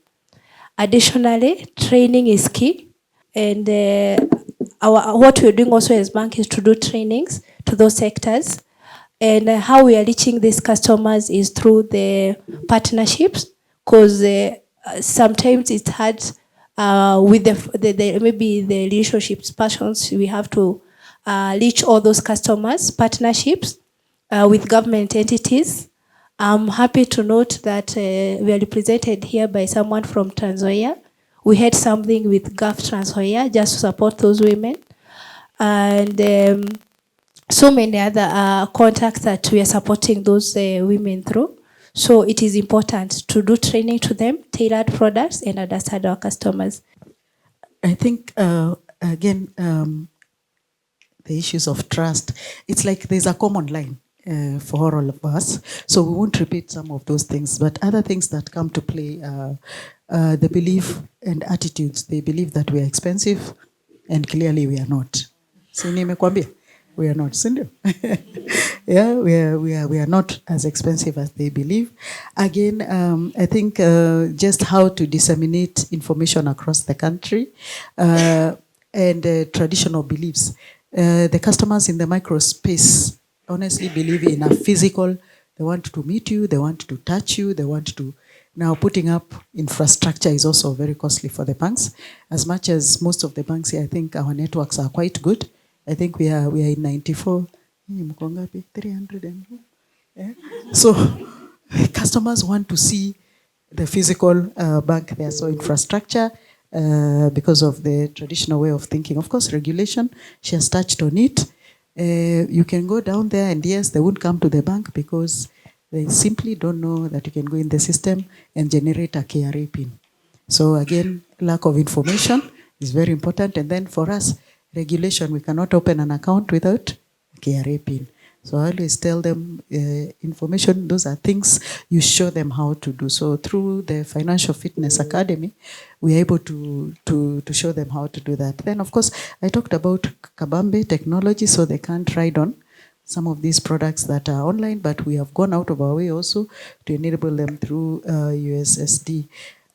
Additionally, training is key. And what we're doing also as bank is to do trainings to those sectors. And how we are reaching these customers is through the partnerships, because sometimes it's hard with the maybe the relationships, passions, we have to reach all those customers. Partnerships with government entities. I'm happy to note that we are represented here by someone from Tanzania. We had something with Gulf Tanzania just to support those women. And so many other contacts that we are supporting those women through. So it is important to do training to them, tailored products, and understand our customers. I think, again, the issues of trust, it's like there's a common line for all of us. So we won't repeat some of those things, but other things that come to play, the belief and attitudes. They believe that we are expensive, and clearly we are not. Si nimekwambia? We are not, sindio? Yeah, we are not as expensive as they believe. Again, I think just how to disseminate information across the country and traditional beliefs. The customers in the micro space honestly believe in a physical. They want to meet you, they want to touch you, they want to. Now, putting up infrastructure is also very costly for the banks. As much as most of the banks here, I think our networks are quite good. I think we are in 94. 300 and yeah. So customers want to see the physical bank there. So infrastructure, because of the traditional way of thinking. Of course, regulation, she has touched on it. You can go down there and yes, they won't come to the bank because they simply don't know that you can go in the system and generate a KRA PIN. So again, lack of information is very important. And then for us, regulation, we cannot open an account without KRA PIN. So I always tell them information, those are things you show them how to do. So through the Financial Fitness Academy, we are able to show them how to do that. Then of course, I talked about Kabambe technology, so they can't ride on some of these products that are online, but we have gone out of our way also to enable them through USSD.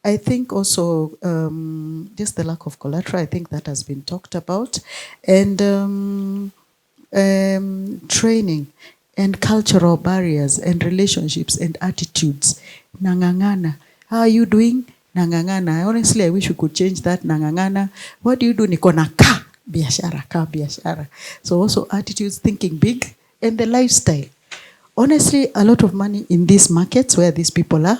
I think also just the lack of collateral, I think that has been talked about. And training and cultural barriers and relationships and attitudes. Nangangana. How are you doing? Nangangana. Honestly, I wish we could change that. Nangangana. What do you do? Nikona ka biashara, ka biashara. So also attitudes, thinking big, and the lifestyle. Honestly, a lot of money in these markets where these people are.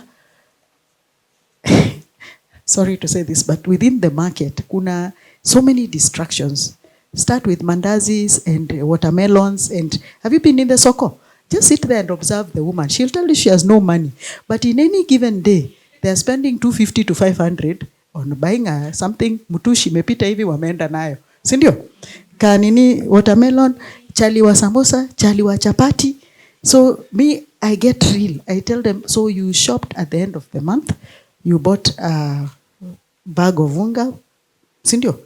Sorry to say this, but within the market, kuna so many distractions. Start with mandazis and watermelons. And have you been in the soko? Just sit there and observe the woman. She'll tell you she has no money. But in any given day, they're spending 250 to 500 on buying something. Mutushi mepita hivi wameenda nayo. Sindio? Kanini watermelon, chali wa samosa, chali wa chapati. So me, I get real. I tell them, so you shopped at the end of the month. You bought a bag of unga. Sindio?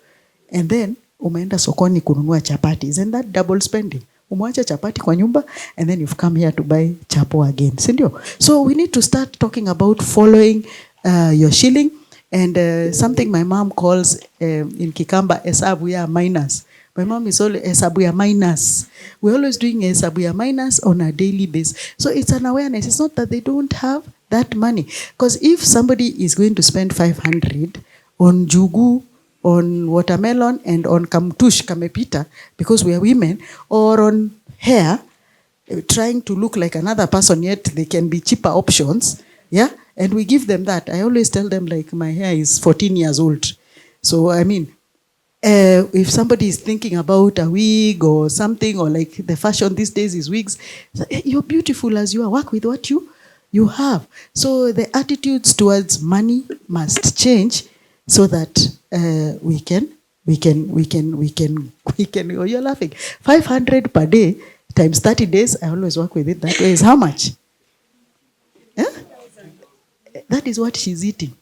And then umeenda sokoni kununua chapati. Isn't that double spending? Umwacha chapati kwa nyumba and then you've come here to buy chapo again. Sindio? So we need to start talking about following your shilling. And something my mom calls in Kikamba, hesabu ya minus. My mom is always hesabu ya minus. We're always doing hesabu ya minus on a daily basis. So it's an awareness. It's not that they don't have that money. Because if somebody is going to spend 500 on jugu, on watermelon, and on kamtush, kamepita, because we are women, or on hair, trying to look like another person, yet they can be cheaper options. Yeah. And we give them that. I always tell them, like, my hair is 14 years old. So, I mean, if somebody is thinking about a wig or something, or like the fashion these days is wigs, you're beautiful as you are. Work with what you have. So the attitudes towards money must change so that we can, oh, you're laughing. 500 per day times 30 days, I always work with it that way, is how much? Yeah? That is what she's eating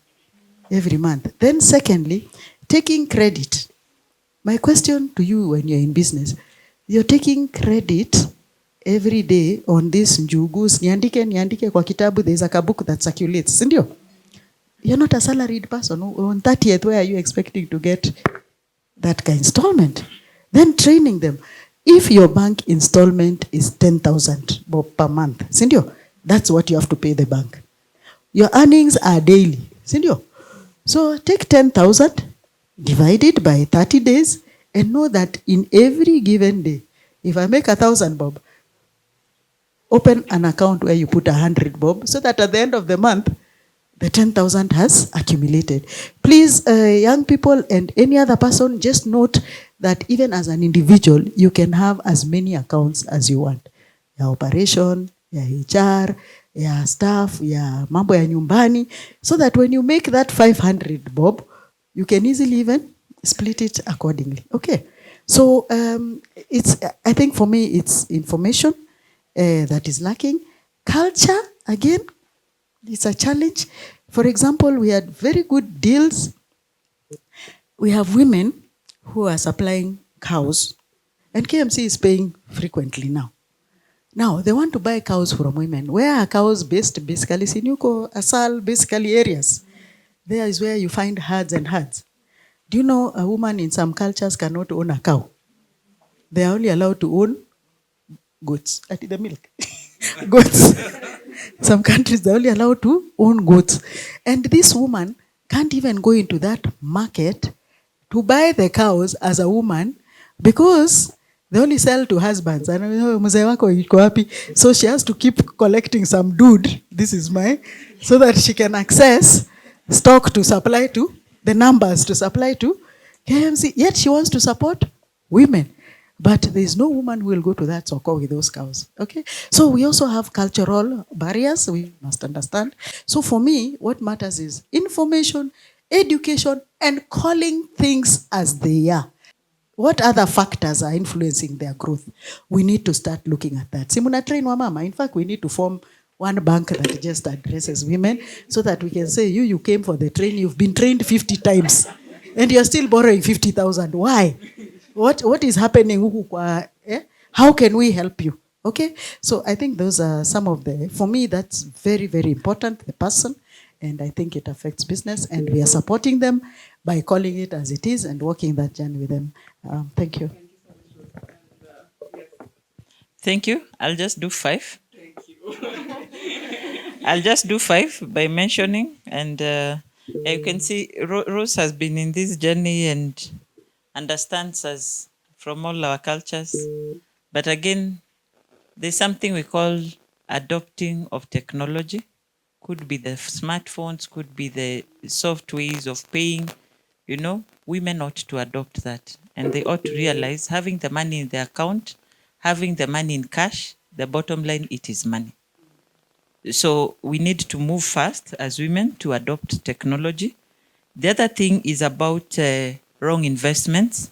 every month. Then secondly, taking credit. My question to you when you're in business, you're taking credit every day on this njugus, niandike kwa kitabu, there's a book that circulates, sindio? You're not a salaried person. On 30th, where are you expecting to get that installment? Then training them. If your bank installment is 10,000 per month, sindio? That's what you have to pay the bank. Your earnings are daily, sindio? So take 10,000, divide it by 30 days, and know that in every given day, if I make 1,000 bob, open an account where you put 100 bob, so that at the end of the month, the 10,000 has accumulated. Please, young people and any other person, just note that even as an individual, you can have as many accounts as you want. Your operation, your HR, your staff, your mambo ya nyumbani, so that when you make that 500 bob, you can easily even split it accordingly. Okay. So I think for me, it's information that is lacking. Culture, again, it's a challenge. For example, we had very good deals. We have women who are supplying cows, and KMC is paying frequently now. Now, they want to buy cows from women. Where are cows based? Basically, Sinuko, Asal, basically areas. There is where you find herds and herds. Do you know a woman in some cultures cannot own a cow? They are only allowed to own goats. The milk. Goats. Some countries, they're only allowed to own goats. And this woman can't even go into that market to buy the cows as a woman because they only sell to husbands. So she has to keep collecting some dude, this is mine, so that she can access stock to supply to, the numbers to supply to KMC. Yet she wants to support women. But there is no woman who will go to that soko with those cows. Okay? So we also have cultural barriers we must understand. So for me, what matters is information, education, and calling things as they are. What other factors are influencing their growth? We need to start looking at that. Simuna train wa mama. In fact, we need to form one bank that just addresses women so that we can say, you came for the training, you've been trained 50 times, and you're still borrowing 50,000. Why? What is happening? How can we help you? Okay? So I think those are some of the, for me, that's very, very important, the person, and I think it affects business, and we are supporting them by calling it as it is and walking that journey with them. Thank you. Thank you. I'll just do 5. I'll just do 5 by mentioning, and you can see Rose has been in this journey and understands us from all our cultures. But again, there's something we call adopting of technology. Could be the smartphones, could be the soft ways of paying. You know, women ought to adopt that. And they ought to realize having the money in their account, having the money in cash, the bottom line, it is money. So we need to move fast as women to adopt technology. The other thing is about wrong investments.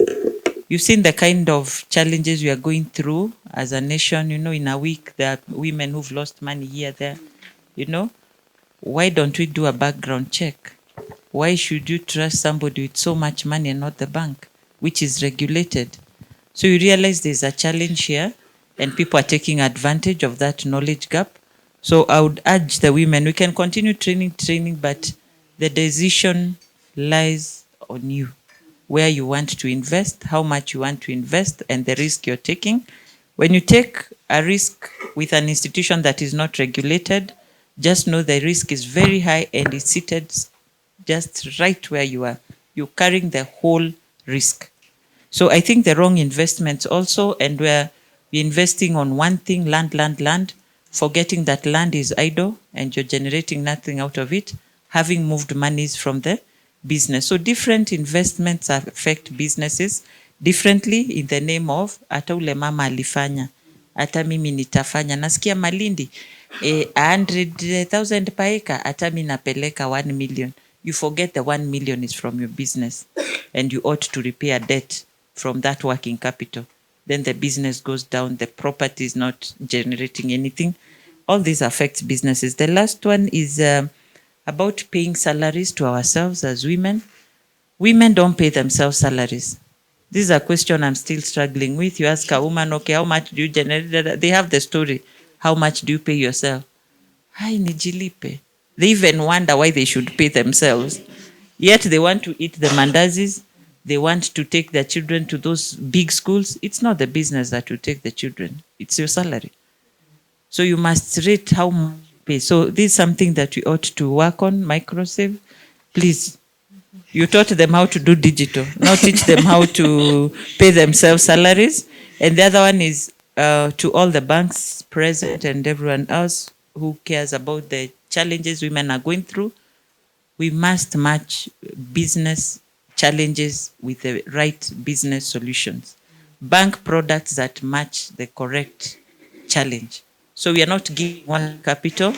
You've seen the kind of challenges we are going through as a nation. You know, in a week, there are women who've lost money here, there. You know, why don't we do a background check? Why should you trust somebody with so much money and not the bank, which is regulated? So you realize there's a challenge here, and people are taking advantage of that knowledge gap. So I would urge the women, we can continue training, but the decision lies on you. Where you want to invest, how much you want to invest, and the risk you're taking. When you take a risk with an institution that is not regulated, just know the risk is very high and it's seated just right where you are. You're carrying the whole risk. So I think the wrong investments also, and we're investing on one thing, land, forgetting that land is idle and you're generating nothing out of it, having moved monies from the business. So different investments affect businesses differently in the name of ata ule mama alifanya, ata mimi nitafanya. Nasikia Malindi 100,000 per acre, ata mimi napeleka 1 million. You forget the 1 million is from your business and you ought to repay a debt from that working capital. Then the business goes down, the property is not generating anything. All this affects businesses. The last one is about paying salaries to ourselves as women. Women don't pay themselves salaries. This is a question I'm still struggling with. You ask a woman, okay, how much do you generate? They have the story. How much do you pay yourself? Hai nijilipe. They even wonder why they should pay themselves. Yet they want to eat the mandazis. They want to take their children to those big schools. It's not the business that will take the children. It's your salary. So you must rate how much you pay. So this is something that we ought to work on, MicroSave. Please, you taught them how to do digital. Now teach them how to pay themselves salaries. And the other one is to all the banks present and everyone else who cares about the challenges women are going through. We must match business challenges with the right business solutions. Bank products that match the correct challenge. So we are not giving one capital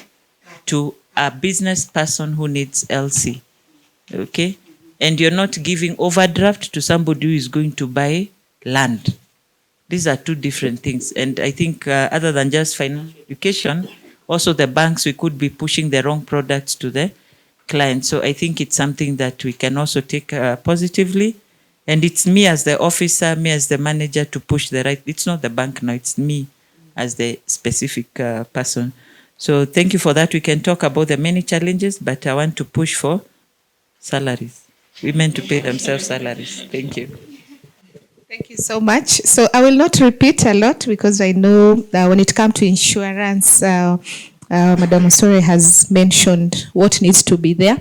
to a business person who needs LC. Okay? And you're not giving overdraft to somebody who is going to buy land. These are two different things. And I think other than just financial education, also the banks, we could be pushing the wrong products to the client. So I think it's something that we can also take positively. And it's me as the officer, me as the manager to push the right. It's not the bank now, it's me as the specific person. So thank you for that. We can talk about the many challenges, but I want to push for salaries. Women to pay themselves salaries. Thank you. Thank you so much. So I will not repeat a lot because I know that when it comes to insurance, Madam Osore has mentioned what needs to be there.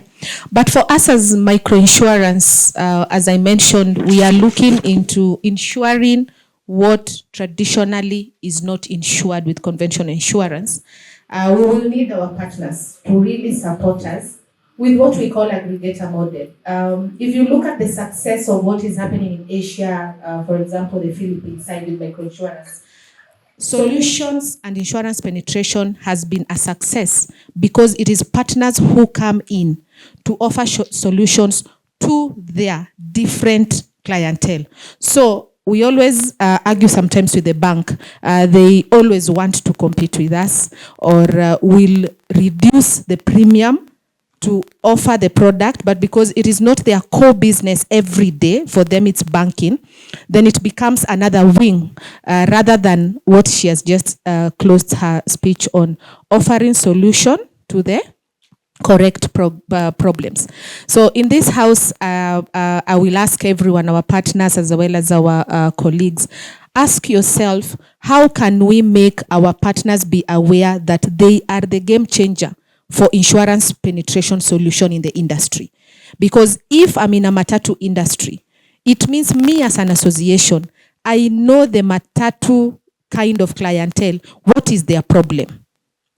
But for us as microinsurance, as I mentioned, we are looking into insuring what traditionally is not insured with conventional insurance. We will need our partners to really support us with what we call aggregator model. If you look at the success of what is happening in Asia, for example, the Philippines side with microinsurance, solutions and insurance penetration has been a success because it is partners who come in to offer solutions to their different clientele. So we always argue sometimes with the bank. They always want to compete with us or will reduce the premium to offer the product, but because it is not their core business every day, for them it's banking, then it becomes another wing rather than what she has just closed her speech on, offering solution to the correct problems. So in this house, I will ask everyone, our partners as well as our colleagues, ask yourself, how can we make our partners be aware that they are the game changer for insurance penetration solution in the industry? Because if I'm in a matatu industry, it means me as an association, I know the matatu kind of clientele, what is their problem,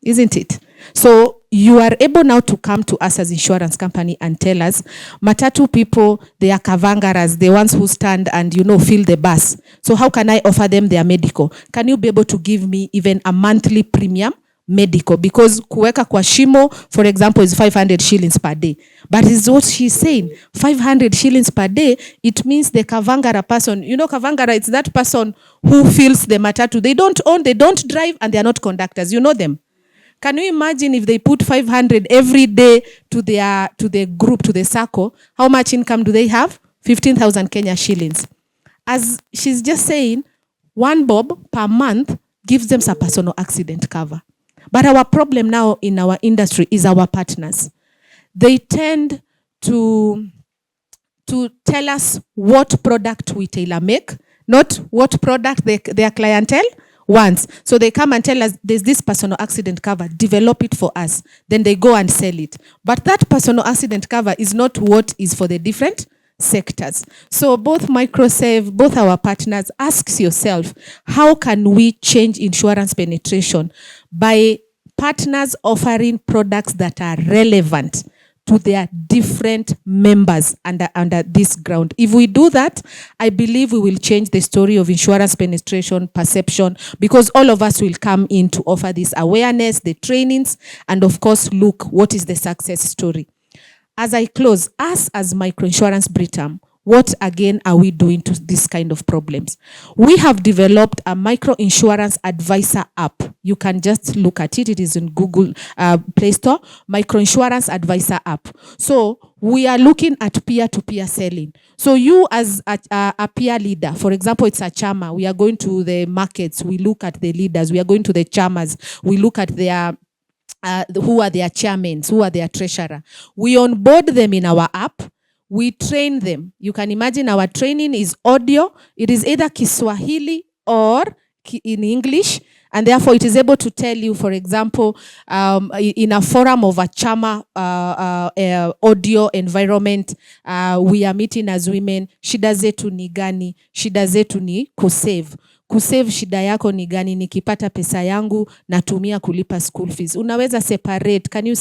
isn't it? So you are able now to come to us as insurance company and tell us, matatu people, they are kavangaras, the ones who stand and, fill the bus. So how can I offer them their medical? Can you be able to give me even a monthly premium medical? Because kuweka kwa shimo, for example, is 500 shillings per day. But is what she's saying, 500 shillings per day, it means the Kavangara person, Kavangara, it's that person who fills the matatu. They don't own, they don't drive, and they are not conductors. You know them. Can you imagine if they put 500 every day to the group, to the circle, how much income do they have? 15,000 Kenya shillings. As she's just saying, 1 bob per month gives them a personal accident cover. But our problem now in our industry is our partners. They tend to tell us what product we tailor make, not what product their clientele wants. So they come and tell us there's this personal accident cover, develop it for us. Then they go and sell it. But that personal accident cover is not what is for the different sectors. So both MicroSave, both our partners, ask yourself, how can we change insurance penetration by partners offering products that are relevant to their different members under this ground? If we do that, I believe we will change the story of insurance penetration, perception, because all of us will come in to offer this awareness, the trainings, and of course, look, what is the success story? As I close, us as Microinsurance Britam, what again are we doing to this kind of problems? We have developed a microinsurance advisor app. You can just look at it. It is in Google Play Store, microinsurance advisor app. So we are looking at peer-to-peer selling. So you as a peer leader, for example, it's a chama. We are going to the markets. We look at the leaders. We are going to the chamas. We look at their who are their chairmen, who are their treasurer. We onboard them in our app. We train them. You can imagine our training is audio. It is either Kiswahili or in English. And therefore, it is able to tell you, for example, in a forum of a chama audio environment, we are meeting as women, shida zetu ni gani, shida zetu ni kusave. Kusave shida yako ni gani, nikipata pesa yangu natumia kulipa school fees. Unaweza separate, can you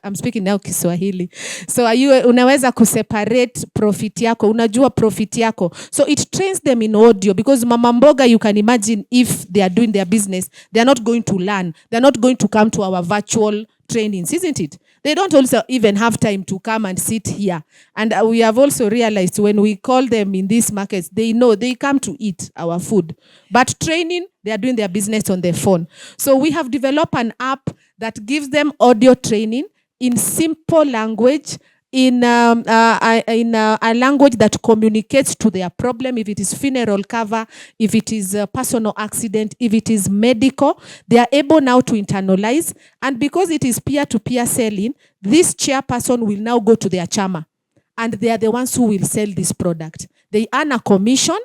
I'm speaking now Kiswahili. So unaweza kuseparate profit yako, unajua profit yako. So it trains them in audio, because mama mboga, you can imagine if they are doing their business, they are not going to learn. They are not going to come to our virtual trainings, isn't it? They don't also even have time to come and sit here. And we have also realized when we call them in these markets, they know they come to eat our food. But training, they are doing their business on their phone. So we have developed an app that gives them audio training in simple language, in a language that communicates to their problem. If it is funeral cover, if it is a personal accident, if it is medical, they are able now to internalize. And because it is peer-to-peer selling, this chairperson will now go to their chama, and they are the ones who will sell this product. They earn a commission,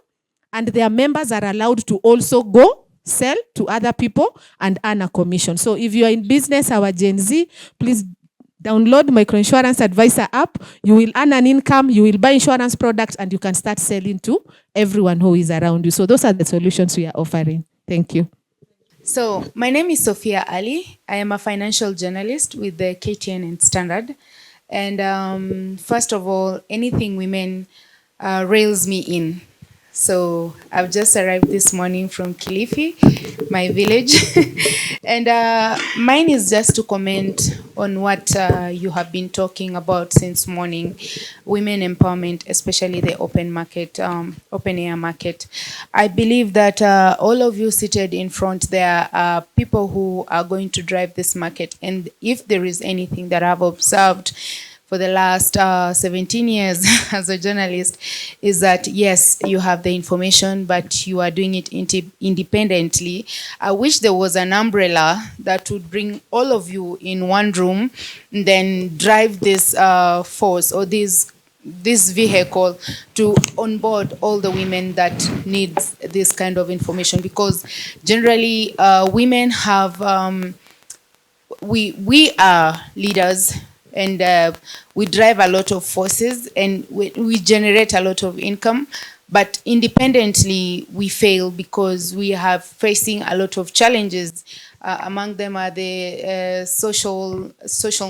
and their members are allowed to also go sell to other people and earn a commission. So if you are in business, our Gen Z, please download Microinsurance Advisor app. You will earn an income, you will buy insurance products, and you can start selling to everyone who is around you. So those are the solutions we are offering. Thank you. So my name is Sophia Ali. I am a financial journalist with the KTN and Standard. And first of all, anything women rails me in. So I've just arrived this morning from Kilifi, my village. And mine is just to comment on what you have been talking about since morning, women empowerment, especially the open market, open air market. I believe that all of you seated in front there are people who are going to drive this market. And if there is anything that I've observed for the last 17 years as a journalist, is that yes, you have the information, but you are doing it independently. I wish there was an umbrella that would bring all of you in one room and then drive this force or this vehicle to onboard all the women that needs this kind of information, because generally women have we are leaders, and we drive a lot of forces, and we generate a lot of income, but independently we fail because we have facing a lot of challenges. Among them are the social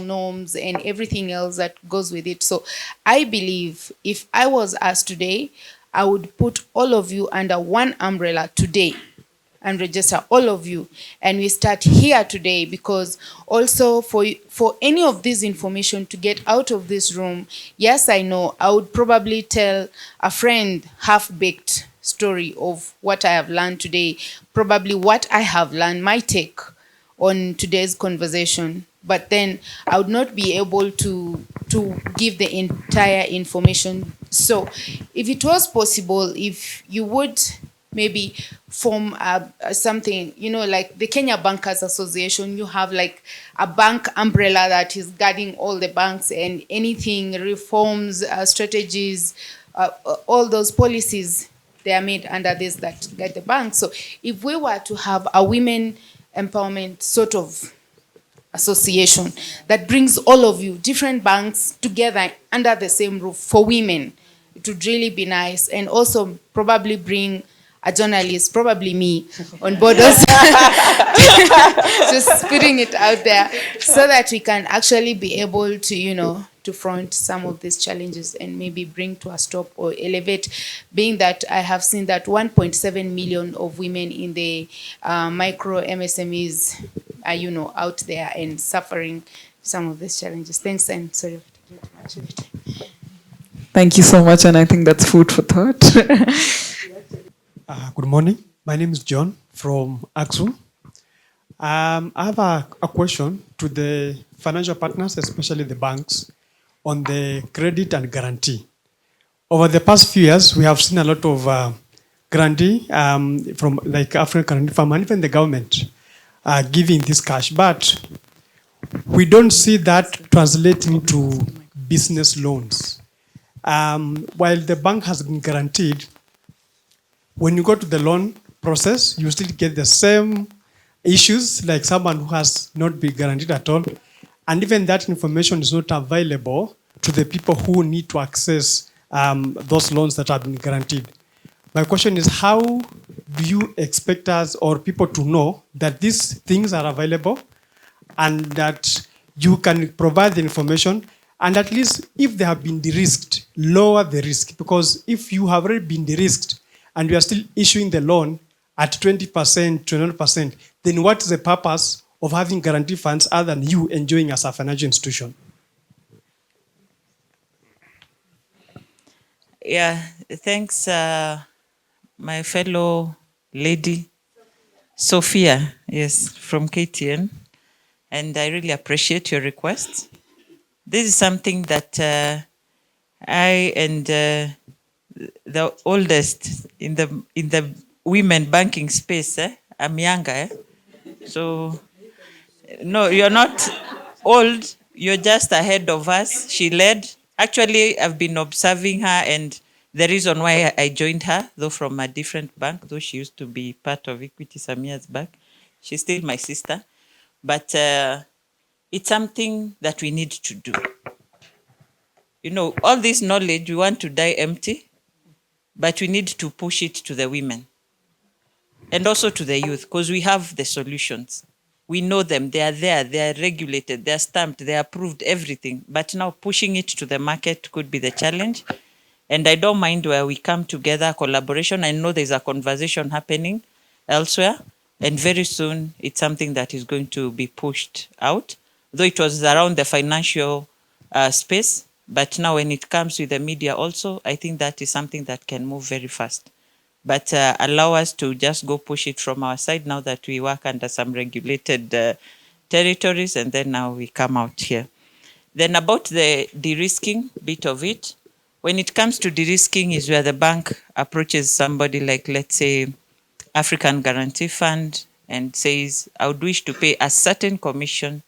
norms and everything else that goes with it. So I believe if I was asked today, I would put all of you under one umbrella today and register all of you. And we start here today, because also for any of this information to get out of this room, yes, I know I would probably tell a friend half-baked story of what I have learned today, probably what I have learned, my take on today's conversation. But then I would not be able to give the entire information. So if it was possible, if you would maybe form something, like the Kenya Bankers Association. You have like a bank umbrella that is guarding all the banks, and anything reforms, strategies, all those policies, they are made under this that guide the bank. So if we were to have a women empowerment sort of association that brings all of you, different banks, together under the same roof for women, it would really be nice. And also probably bring a journalist, probably me, on board also. Just putting it out there so that we can actually be able to, to front some of these challenges and maybe bring to a stop or elevate, being that I have seen that 1.7 million of women in the micro MSMEs are, out there and suffering some of these challenges. Thanks, and sorry for taking too much of it. Thank you so much, and I think that's food for thought. Good morning. My name is John from Axum. I have a question to the financial partners, especially the banks, on the credit and guarantee. Over the past few years, we have seen a lot of guarantee from like African Guarantee Fund and even the government giving this cash, but we don't see that translating to business loans. While the bank has been guaranteed, when you go to the loan process, you still get the same issues like someone who has not been guaranteed at all. And even that information is not available to the people who need to access those loans that have been guaranteed. My question is, how do you expect us or people to know that these things are available and that you can provide the information, and at least if they have been de-risked, lower the risk? Because if you have already been de-risked and you are still issuing the loan at 20%, 21%, then what is the purpose of having guarantee funds other than you enjoying as a financial institution? Yeah, thanks, my fellow lady, Sophia, yes, from KTN. And I really appreciate your request. This is something that I and the oldest in the women banking space, I'm younger. So, no, you're not old. You're just ahead of us. She led. Actually, I've been observing her, and the reason why I joined her, though from a different bank, though she used to be part of Equity some years back, she's still my sister. But it's something that we need to do. All this knowledge, we want to die empty, but we need to push it to the women and also to the youth, because we have the solutions. We know them, they are there, they are regulated, they are stamped, they are approved, everything. But now pushing it to the market could be the challenge. And I don't mind where we come together, collaboration. I know there's a conversation happening elsewhere, and very soon it's something that is going to be pushed out, though it was around the financial space. But now when it comes with the media also, I think that is something that can move very fast. But allow us to just go push it from our side now that we work under some regulated territories, and then now we come out here. Then about the de-risking bit of it, when it comes to de-risking is where the bank approaches somebody like, let's say, African Guarantee Fund and says, I would wish to pay a certain commission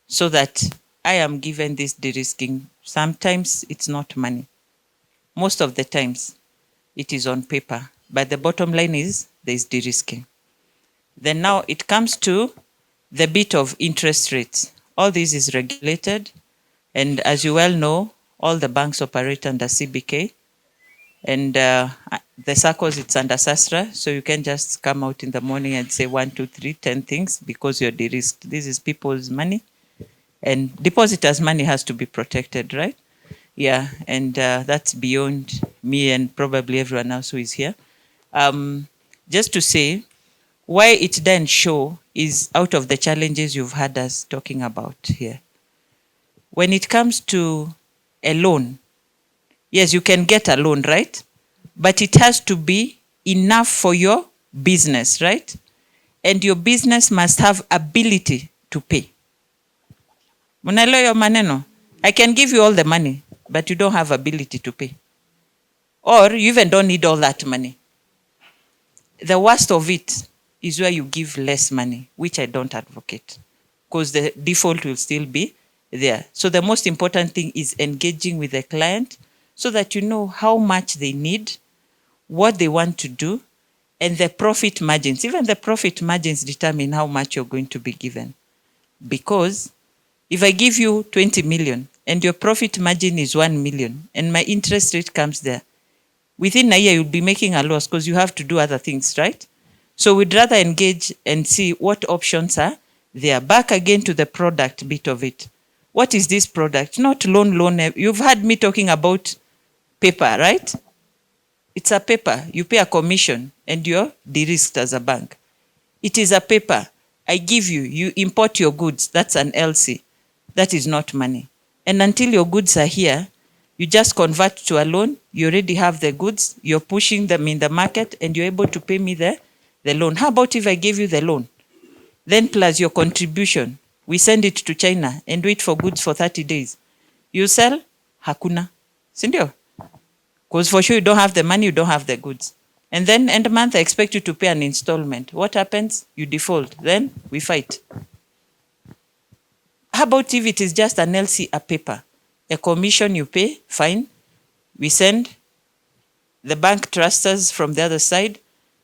so that I am given this de-risking. Sometimes it's not money. Most of the times it is on paper. But the bottom line is there is de-risking. Then now it comes to the bit of interest rates. All this is regulated. And as you well know, all the banks operate under CBK. And the circles, it's under SASRA. So you can just come out in the morning and say 1, 2, 3, 10 things because you're de-risked. This is people's money. And depositors' money has to be protected, right? Yeah, and that's beyond me and probably everyone else who is here. Just to say, why it didn't show is out of the challenges you've had us talking about here. When it comes to a loan, yes, you can get a loan, right? But it has to be enough for your business, right? And your business must have ability to pay. Munaelewa maneno? I can give you all the money, but you don't have ability to pay. Or you even don't need all that money. The worst of it is where you give less money, which I don't advocate, because the default will still be there. So the most important thing is engaging with the client so that you know how much they need, what they want to do, and the profit margins. Even the profit margins determine how much you're going to be given. Because if I give you 20 million and your profit margin is 1 million and my interest rate comes there, within a year you'll be making a loss because you have to do other things, right? So we'd rather engage and see what options are there. Back again to the product bit of it. What is this product? Not loan. You've heard me talking about paper, right? It's a paper. You pay a commission and you're de-risked as a bank. It is a paper. I give you, you import your goods. That's an LC. That is not money. And until your goods are here, you just convert to a loan. You already have the goods. You're pushing them in the market and you're able to pay me the loan. How about if I give you the loan? Then plus your contribution, we send it to China and wait for goods for 30 days. You sell, hakuna. Sindio? Because for sure you don't have the money, you don't have the goods. And then end of month, I expect you to pay an installment. What happens? You default. Then we fight. How about if it is just an LC, a paper? A commission you pay, fine. We send. The bank trusts us from the other side.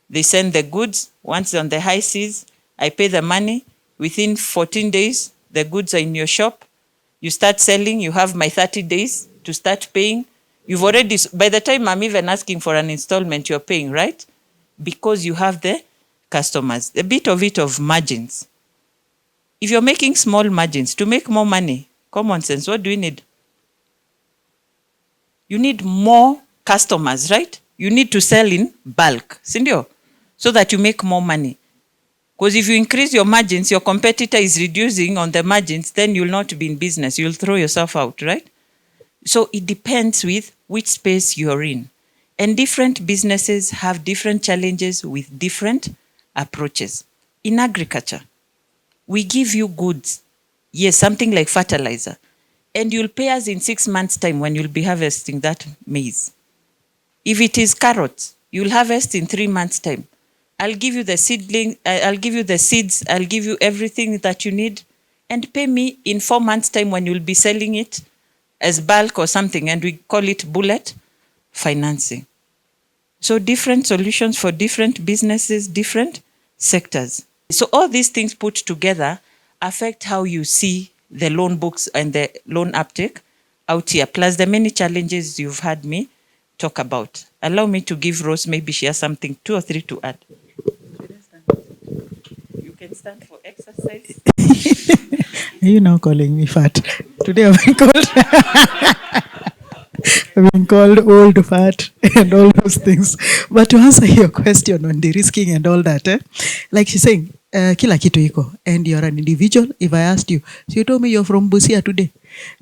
They send the goods. Once on the high seas, I pay the money. Within 14 days, the goods are in your shop. You start selling. You have my 30 days to start paying. You've already, by the time I'm even asking for an installment, you're paying, right? Because you have the customers. A bit of it of margins. If you're making small margins, to make more money, common sense, what do you need? You need more customers, right? You need to sell in bulk, sindio? So that you make more money. Because if you increase your margins, your competitor is reducing on the margins, then you'll not be in business. You'll throw yourself out, right? So it depends with which space you're in. And different businesses have different challenges with different approaches. In agriculture, we give you goods. Yes, something like fertilizer. And you'll pay us in 6 months' time when you'll be harvesting that maize. If it is carrots, you'll harvest in 3 months' time. I'll give you the seedling, I'll give you the seeds, I'll give you everything that you need, and pay me in 4 months' time when you'll be selling it as bulk or something, and we call it bullet financing. So different solutions for different businesses, different sectors. So all these things put together affect how you see the loan books and the loan uptake out here, plus the many challenges you've had me talk about. Allow me to give Rose, maybe she has something, 2 or 3 to add. You can stand for exercise. Are you now calling me fat? Today I've been called I've been called old, fat, and all those things. But to answer your question on de-risking and all that, like she's saying, kila kitu iko, and you're an individual. If I asked you, so you told me you're from Busia today.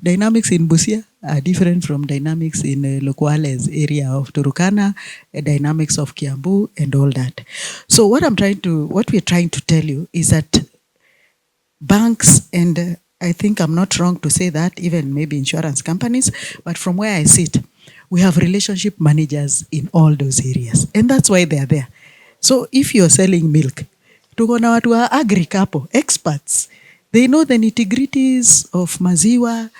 Dynamics in Busia are different from dynamics in Lokwale's area of Turukana, dynamics of Kiambu, and all that. So what we're trying to tell you is that banks, and I think I'm not wrong to say that, even maybe insurance companies, but from where I sit, we have relationship managers in all those areas. And that's why they're there. So if you're selling milk, tuko na watu wa agri-capo, experts. They know the nitty-gritties of maziwa,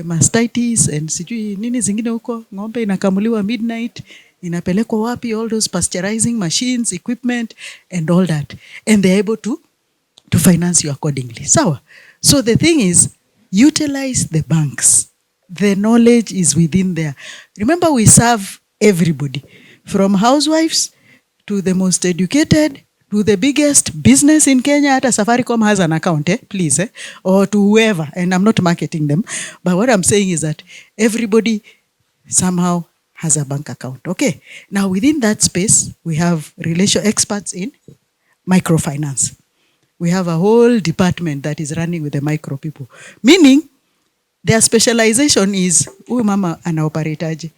mastitis, and sijui nini zingine huko, ng'ombe inakamuliwa midnight, inapelekwa wapi, all those pasteurizing machines, equipment, and all that. And they're able to finance you accordingly. So the thing is, utilize the banks. The knowledge is within there. Remember, we serve everybody, from housewives to the most educated, to the biggest business in Kenya. Hata Safaricom has an account, please, or to whoever. And I'm not marketing them. But what I'm saying is that everybody somehow has a bank account. Okay. Now, within that space, we have relation experts in microfinance. We have a whole department that is running with the micro people. Meaning, their specialization is, huyu mama anaoperate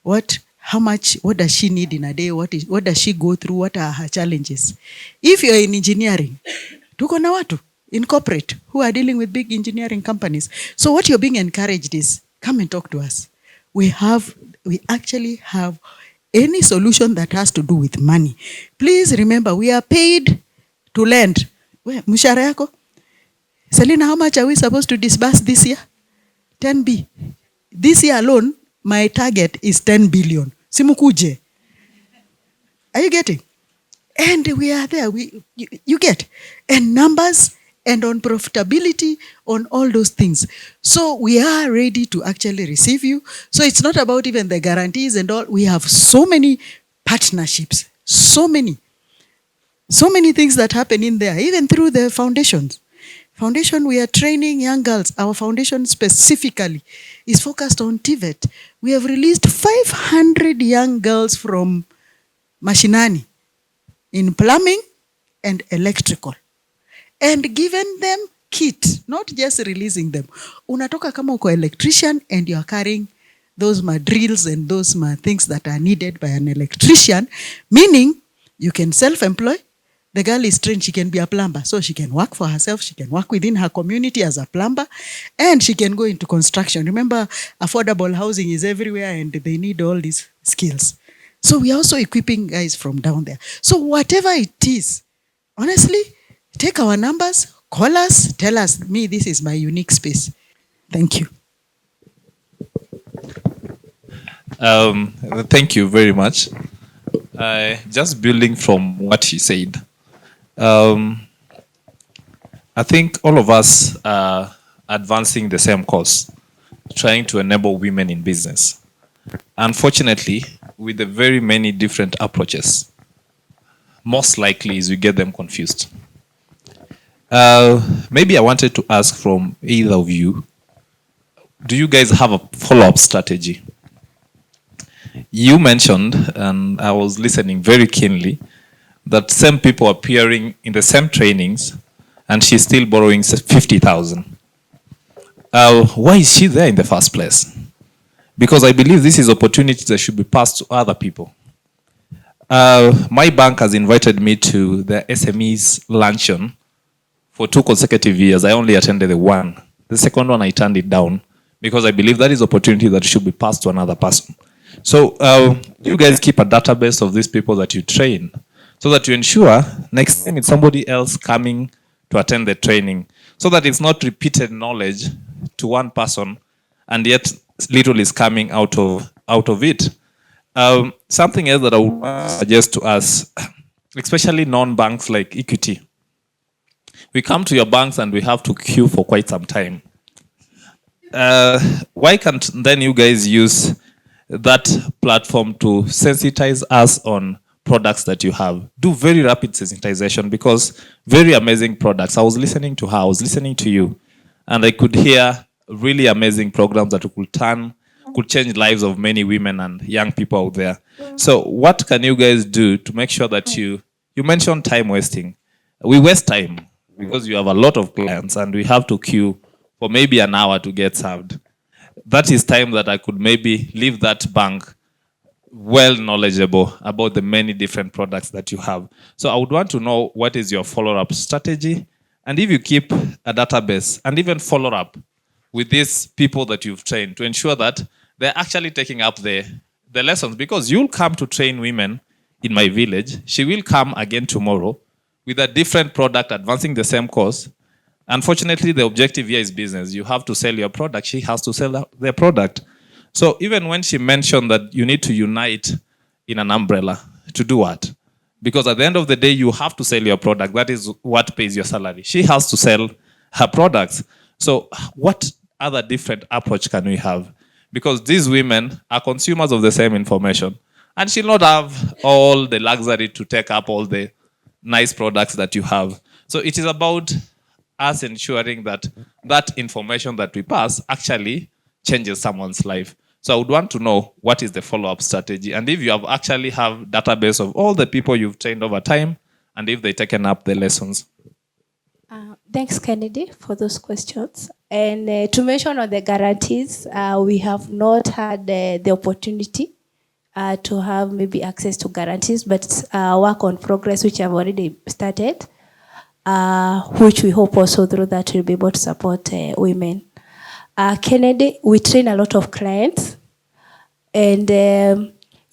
what does she need in a day? What does she go through? What are her challenges? If you're in engineering, tuko na watu in corporate who are dealing with big engineering companies. So what you're being encouraged is, come and talk to us. We actually have any solution that has to do with money. Please remember, we are paid to lend. Mshahara yako? Selina, how much are we supposed to disburse this year? 10B. This year alone, my target is 10 billion. Simukuje. Are you getting? And we are there. You get. And numbers and on profitability, on all those things. So we are ready to actually receive you. So it's not about even the guarantees and all. We have so many partnerships, so many things that happen in there, even through the foundations. Foundation, we are training young girls. Our foundation specifically is focused on TVET. We have released 500 young girls from Mashinani in plumbing and electrical, and given them kit, not just releasing them. Unatoka kama uko electrician and you are carrying those drills and those things that are needed by an electrician, meaning you can self-employ. The girl is trained, she can be a plumber, so she can work for herself, she can work within her community as a plumber, and she can go into construction. Remember, affordable housing is everywhere and they need all these skills. So we are also equipping guys from down there. So whatever it is, honestly, take our numbers, call us, tell us, this is my unique space. Thank you. Thank you very much. Just building from what she said. I think all of us are advancing the same cause, trying to enable women in business. Unfortunately, with the very many different approaches, most likely is we get them confused. Maybe I wanted to ask from either of you, do you guys have a follow-up strategy? You mentioned, and I was listening very keenly, that same people appearing in the same trainings and she's still borrowing 50,000. Why is she there in the first place? Because I believe this is opportunity that should be passed to other people. My bank has invited me to the SMEs luncheon for 2 consecutive years. I only attended the one. The second one, I turned it down because I believe that is opportunity that should be passed to another person. So you guys keep a database of these people that you train so that you ensure next time it's somebody else coming to attend the training so that it's not repeated knowledge to one person and yet little is coming out of it. Something else that I would suggest to us, especially non-banks like Equity. We come to your banks and we have to queue for quite some time. Why can't then you guys use that platform to sensitize us on products that you have? Do very rapid sensitization because very amazing products. I was listening to her, I was listening to you, and I could hear really amazing programs that could change lives of many women and young people out there. So what can you guys do to make sure that you mentioned time wasting. We waste time because you have a lot of clients and we have to queue for maybe an hour to get served. That is time that I could maybe leave that bank well knowledgeable about the many different products that you have. So I would want to know what is your follow-up strategy, and if you keep a database and even follow up with these people that you've trained to ensure that they're actually taking up the lessons, because you'll come to train women in my village. She will come again tomorrow with a different product advancing the same course. Unfortunately, the objective here is business. You have to sell your product. She has to sell their product. So even when she mentioned that you need to unite in an umbrella, to do what? Because at the end of the day, you have to sell your product. That is what pays your salary. She has to sell her products. So what other different approach can we have? Because these women are consumers of the same information. And she'll not have all the luxury to take up all the nice products that you have. So it is about us ensuring that that information that we pass actually changes someone's life. So I would want to know what is the follow-up strategy, and if you have actually have database of all the people you've trained over time, and if they've taken up the lessons. Thanks, Kennedy, for those questions. And to mention on the guarantees, we have not had the opportunity to have maybe access to guarantees, but work on progress, which have already started, which we hope also through that we'll be able to support women. Kennedy, we train a lot of clients, and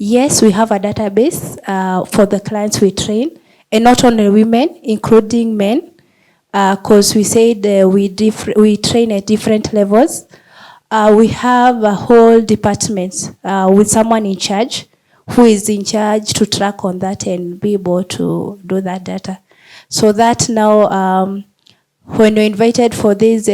Yes, we have a database for the clients we train, and not only women, including men, because we said we train at different levels. We have a whole department with someone in charge who is in charge to track on that and be able to do that data. So that now, when you're invited for this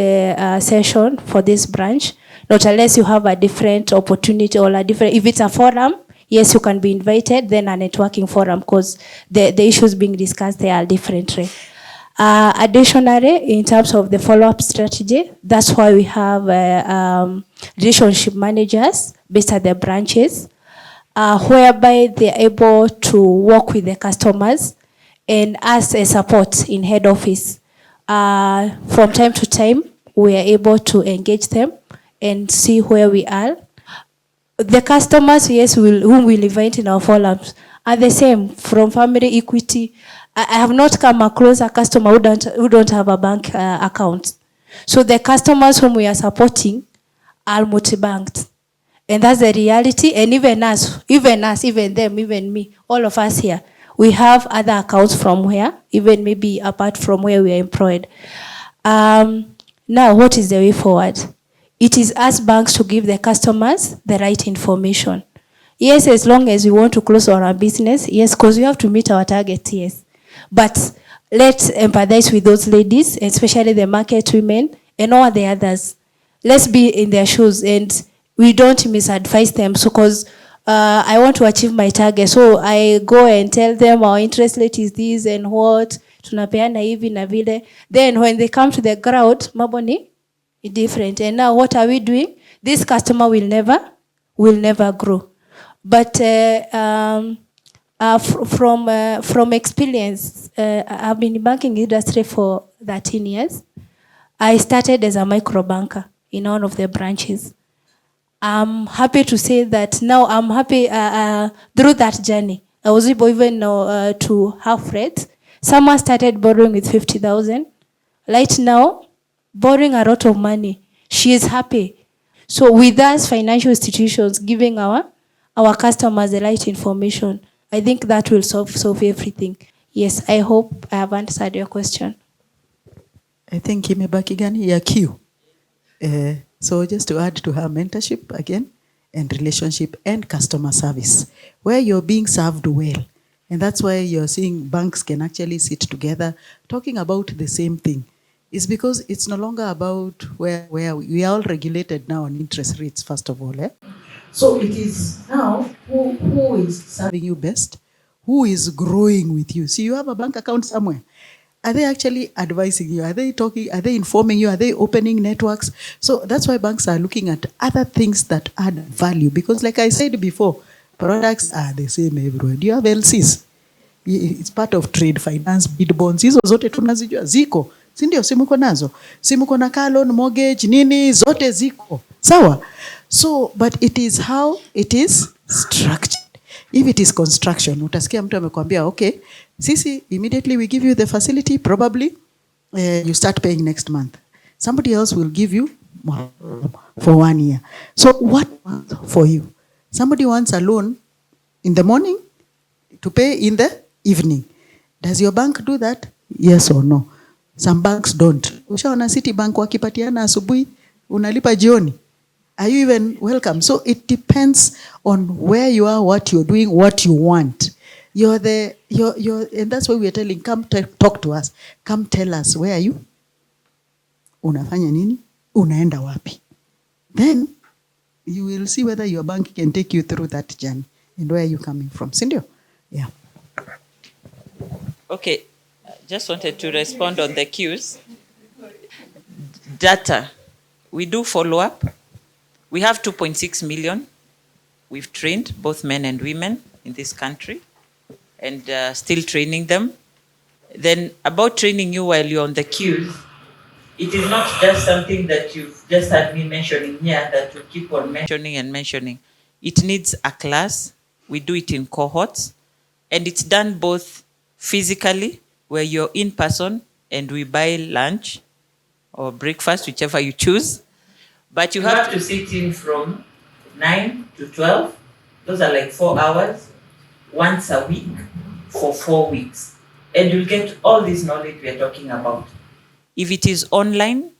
session, for this branch, not unless you have a different opportunity or a different, if it's a forum, yes, you can be invited, then a networking forum, because the issues being discussed, they are differently. Additionally, in terms of the follow-up strategy, that's why we have relationship managers based at the branches, whereby they're able to work with the customers and as a support in head office. From time to time, we are able to engage them and see where we are. The customers, yes, whom we'll invite in our forums are the same, from family equity. I have not come across a customer who don't have a bank account. So the customers whom we are supporting are multi-banked. And that's the reality. And even them, even me, all of us here, we have other accounts from where, even maybe apart from where we are employed. Now, what is the way forward? It is us banks to give the customers the right information. Yes, as long as we want to close our business, yes, because we have to meet our target, yes. But let's empathize with those ladies, especially the market women and all the others. Let's be in their shoes and we don't misadvise them. So, because I want to achieve my target, so I go and tell them our interest rate is this and what, tunapeana hivi na vile. Then when they come to the ground, maboni is different. And now what are we doing? This customer will never grow. But from experience, I've been in banking industry for 13 years. I started as a micro banker in one of the branches. I'm happy to say that now I'm happy through that journey. I was able even to have rate. Someone started borrowing with 50,000. Right now, borrowing a lot of money. She is happy. So with us, financial institutions giving our customers the right information, I think that will solve everything. Yes, I hope I have answered your question. I think imebaki gani ya Q. So just to add to her mentorship again, and relationship and customer service, where you're being served well. And that's why you're seeing banks can actually sit together talking about the same thing. It's because it's no longer about where we are all regulated now on interest rates, first of all. So it is now who is serving you best, who is growing with you. See, you have a bank account somewhere. Are they actually advising you? Are they talking? Are they informing you? Are they opening networks? So that's why banks are looking at other things that add value. Because like I said before, products are the same everywhere. Do you have LCs? It's part of trade finance, bid bonds. Hizo zote tunazijua ziko. Si ndio, si mko nazo? Si mko na car loan, mortgage, nini, zote ziko. Sawa? So, but it is how it is structured. If it is construction, utasikia mtu amekwambia, okay, sisi, immediately we give you the facility, probably you start paying next month. Somebody else will give you for 1 year. So what for you? Somebody wants a loan in the morning to pay in the evening. Does your bank do that? Yes or no? Some banks don't. Ushaona Citibank wakipatiana asubuhi, unalipa jioni. Are you even welcome? So it depends on where you are, what you're doing, what you want. And that's why we are telling, come talk to us. Come tell us, where are you? Unafanya nini? Unaenda wapi? Then you will see whether your bank can take you through that journey and where you're coming from. Sindio? Yeah. Okay, just wanted to respond on the cues. Data, we do follow up. We have 2.6 million. We've trained both men and women in this country and still training them. Then about training you while you're on the queue, it is not just something that you've just had me mentioning here that you keep on mentioning and mentioning. It needs a class. We do it in cohorts. And it's done both physically, where you're in person and we buy lunch or breakfast, whichever you choose. But you have to sit in from 9 to 12 Those are like 4 hours, once a week, for 4 weeks. And you'll get all this knowledge we are talking about. If it is online,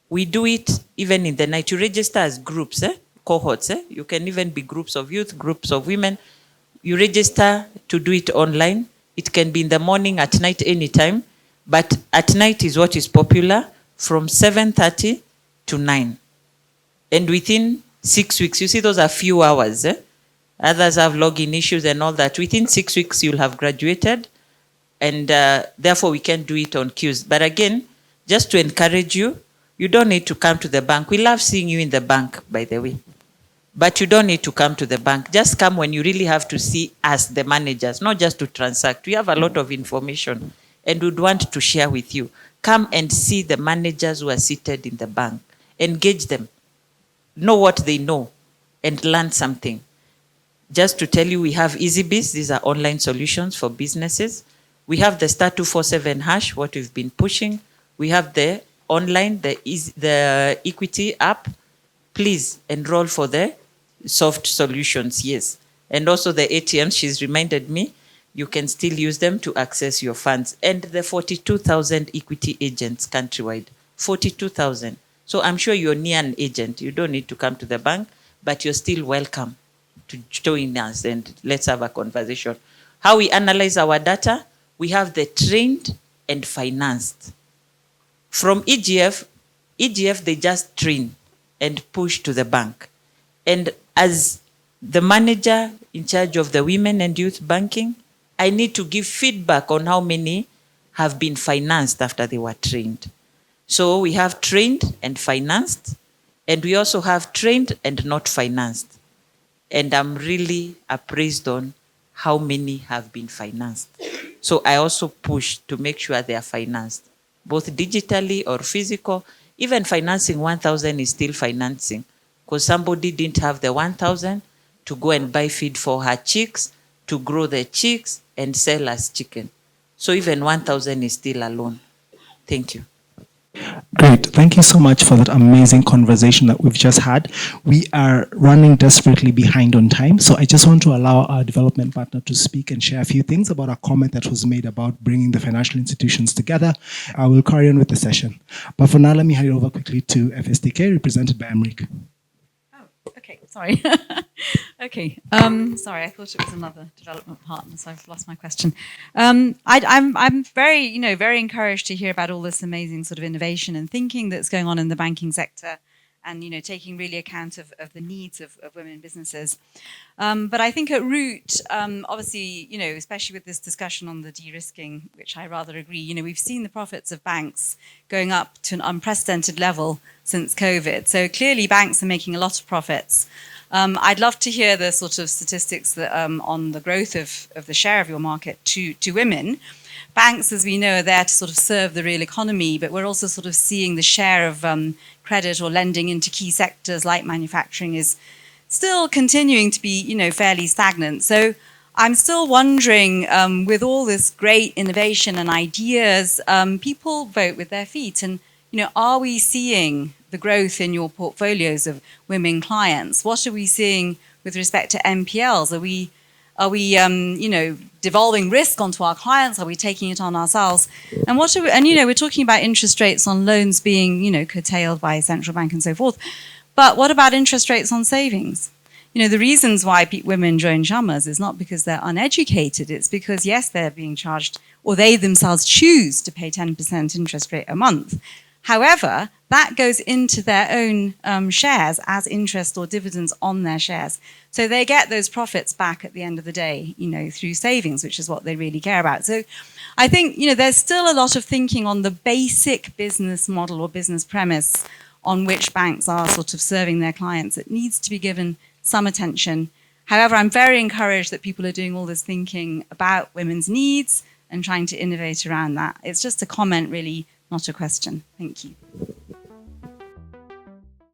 we do it even in the night. You register as groups, cohorts. You can even be groups of youth, groups of women. You register to do it online. It can be in the morning, at night, anytime. But at night is what is popular, from 7:30 to 9. And within 6 weeks, you see those are few hours. Others have login issues and all that. Within 6 weeks, you'll have graduated. And therefore, we can do it on queues. But again, just to encourage you, you don't need to come to the bank. We love seeing you in the bank, by the way. But you don't need to come to the bank. Just come when you really have to see us, the managers, not just to transact. We have a lot of information and would want to share with you. Come and see the managers who are seated in the bank. Engage them. Know what they know and learn something. Just to tell you, we have EasyBiz. These are online solutions for businesses. We have the star 247 hash, what we've been pushing. We have the online, the equity app. Please enroll for the soft solutions, yes. And also the ATMs, she's reminded me, you can still use them to access your funds. And the 42,000 equity agents countrywide, 42,000. So I'm sure you're near an agent. You don't need to come to the bank, but you're still welcome to join us and let's have a conversation. How we analyze our data, we have the trained and financed. From EGF, they just train and push to the bank. And as the manager in charge of the women and youth banking, I need to give feedback on how many have been financed after they were trained. So we have trained and financed, and we also have trained and not financed. And I'm really appraised on how many have been financed. So I also push to make sure they are financed, both digitally or physical. Even financing 1,000 is still financing because somebody didn't have the 1,000 to go and buy feed for her chicks, to grow the chicks and sell as chicken. So even 1,000 is still a loan. Thank you. Great. Thank you so much for that amazing conversation that we've just had. We are running desperately behind on time, so I just want to allow our development partner to speak and share a few things about a comment that was made about bringing the financial institutions together. I will carry on with the session. But for now, let me hand it over quickly to FSDK, represented by Amrik. Okay, sorry. Okay, sorry, I thought it was another development partner, so I've lost my question. I'm very, very encouraged to hear about all this amazing sort of innovation and thinking that's going on in the banking sector, and taking really account of the needs of women businesses. But I think at root, obviously, especially with this discussion on the de-risking, which I rather agree, we've seen the profits of banks going up to an unprecedented level since COVID. So clearly banks are making a lot of profits. I'd love to hear the sort of statistics that, on the growth of the share of your market to women. Banks, as we know, are there to sort of serve the real economy, but we're also sort of seeing the share of credit or lending into key sectors like manufacturing is still continuing to be, fairly stagnant. So I'm still wondering, with all this great innovation and ideas, people vote with their feet. And, are we seeing the growth in your portfolios of women clients? What are we seeing with respect to NPLs? Are we devolving risk onto our clients? Are we taking it on ourselves? And we're talking about interest rates on loans being, curtailed by central bank and so forth. But what about interest rates on savings? The reasons why women join Shamas is not because they're uneducated. It's because, yes, they're being charged, or they themselves choose to pay 10% interest rate a month. However, that goes into their own shares as interest or dividends on their shares. So they get those profits back at the end of the day, through savings, which is what they really care about. So I think, there's still a lot of thinking on the basic business model or business premise on which banks are sort of serving their clients. It needs to be given some attention. However, I'm very encouraged that people are doing all this thinking about women's needs and trying to innovate around that. It's just a comment, really, not a question. Thank you.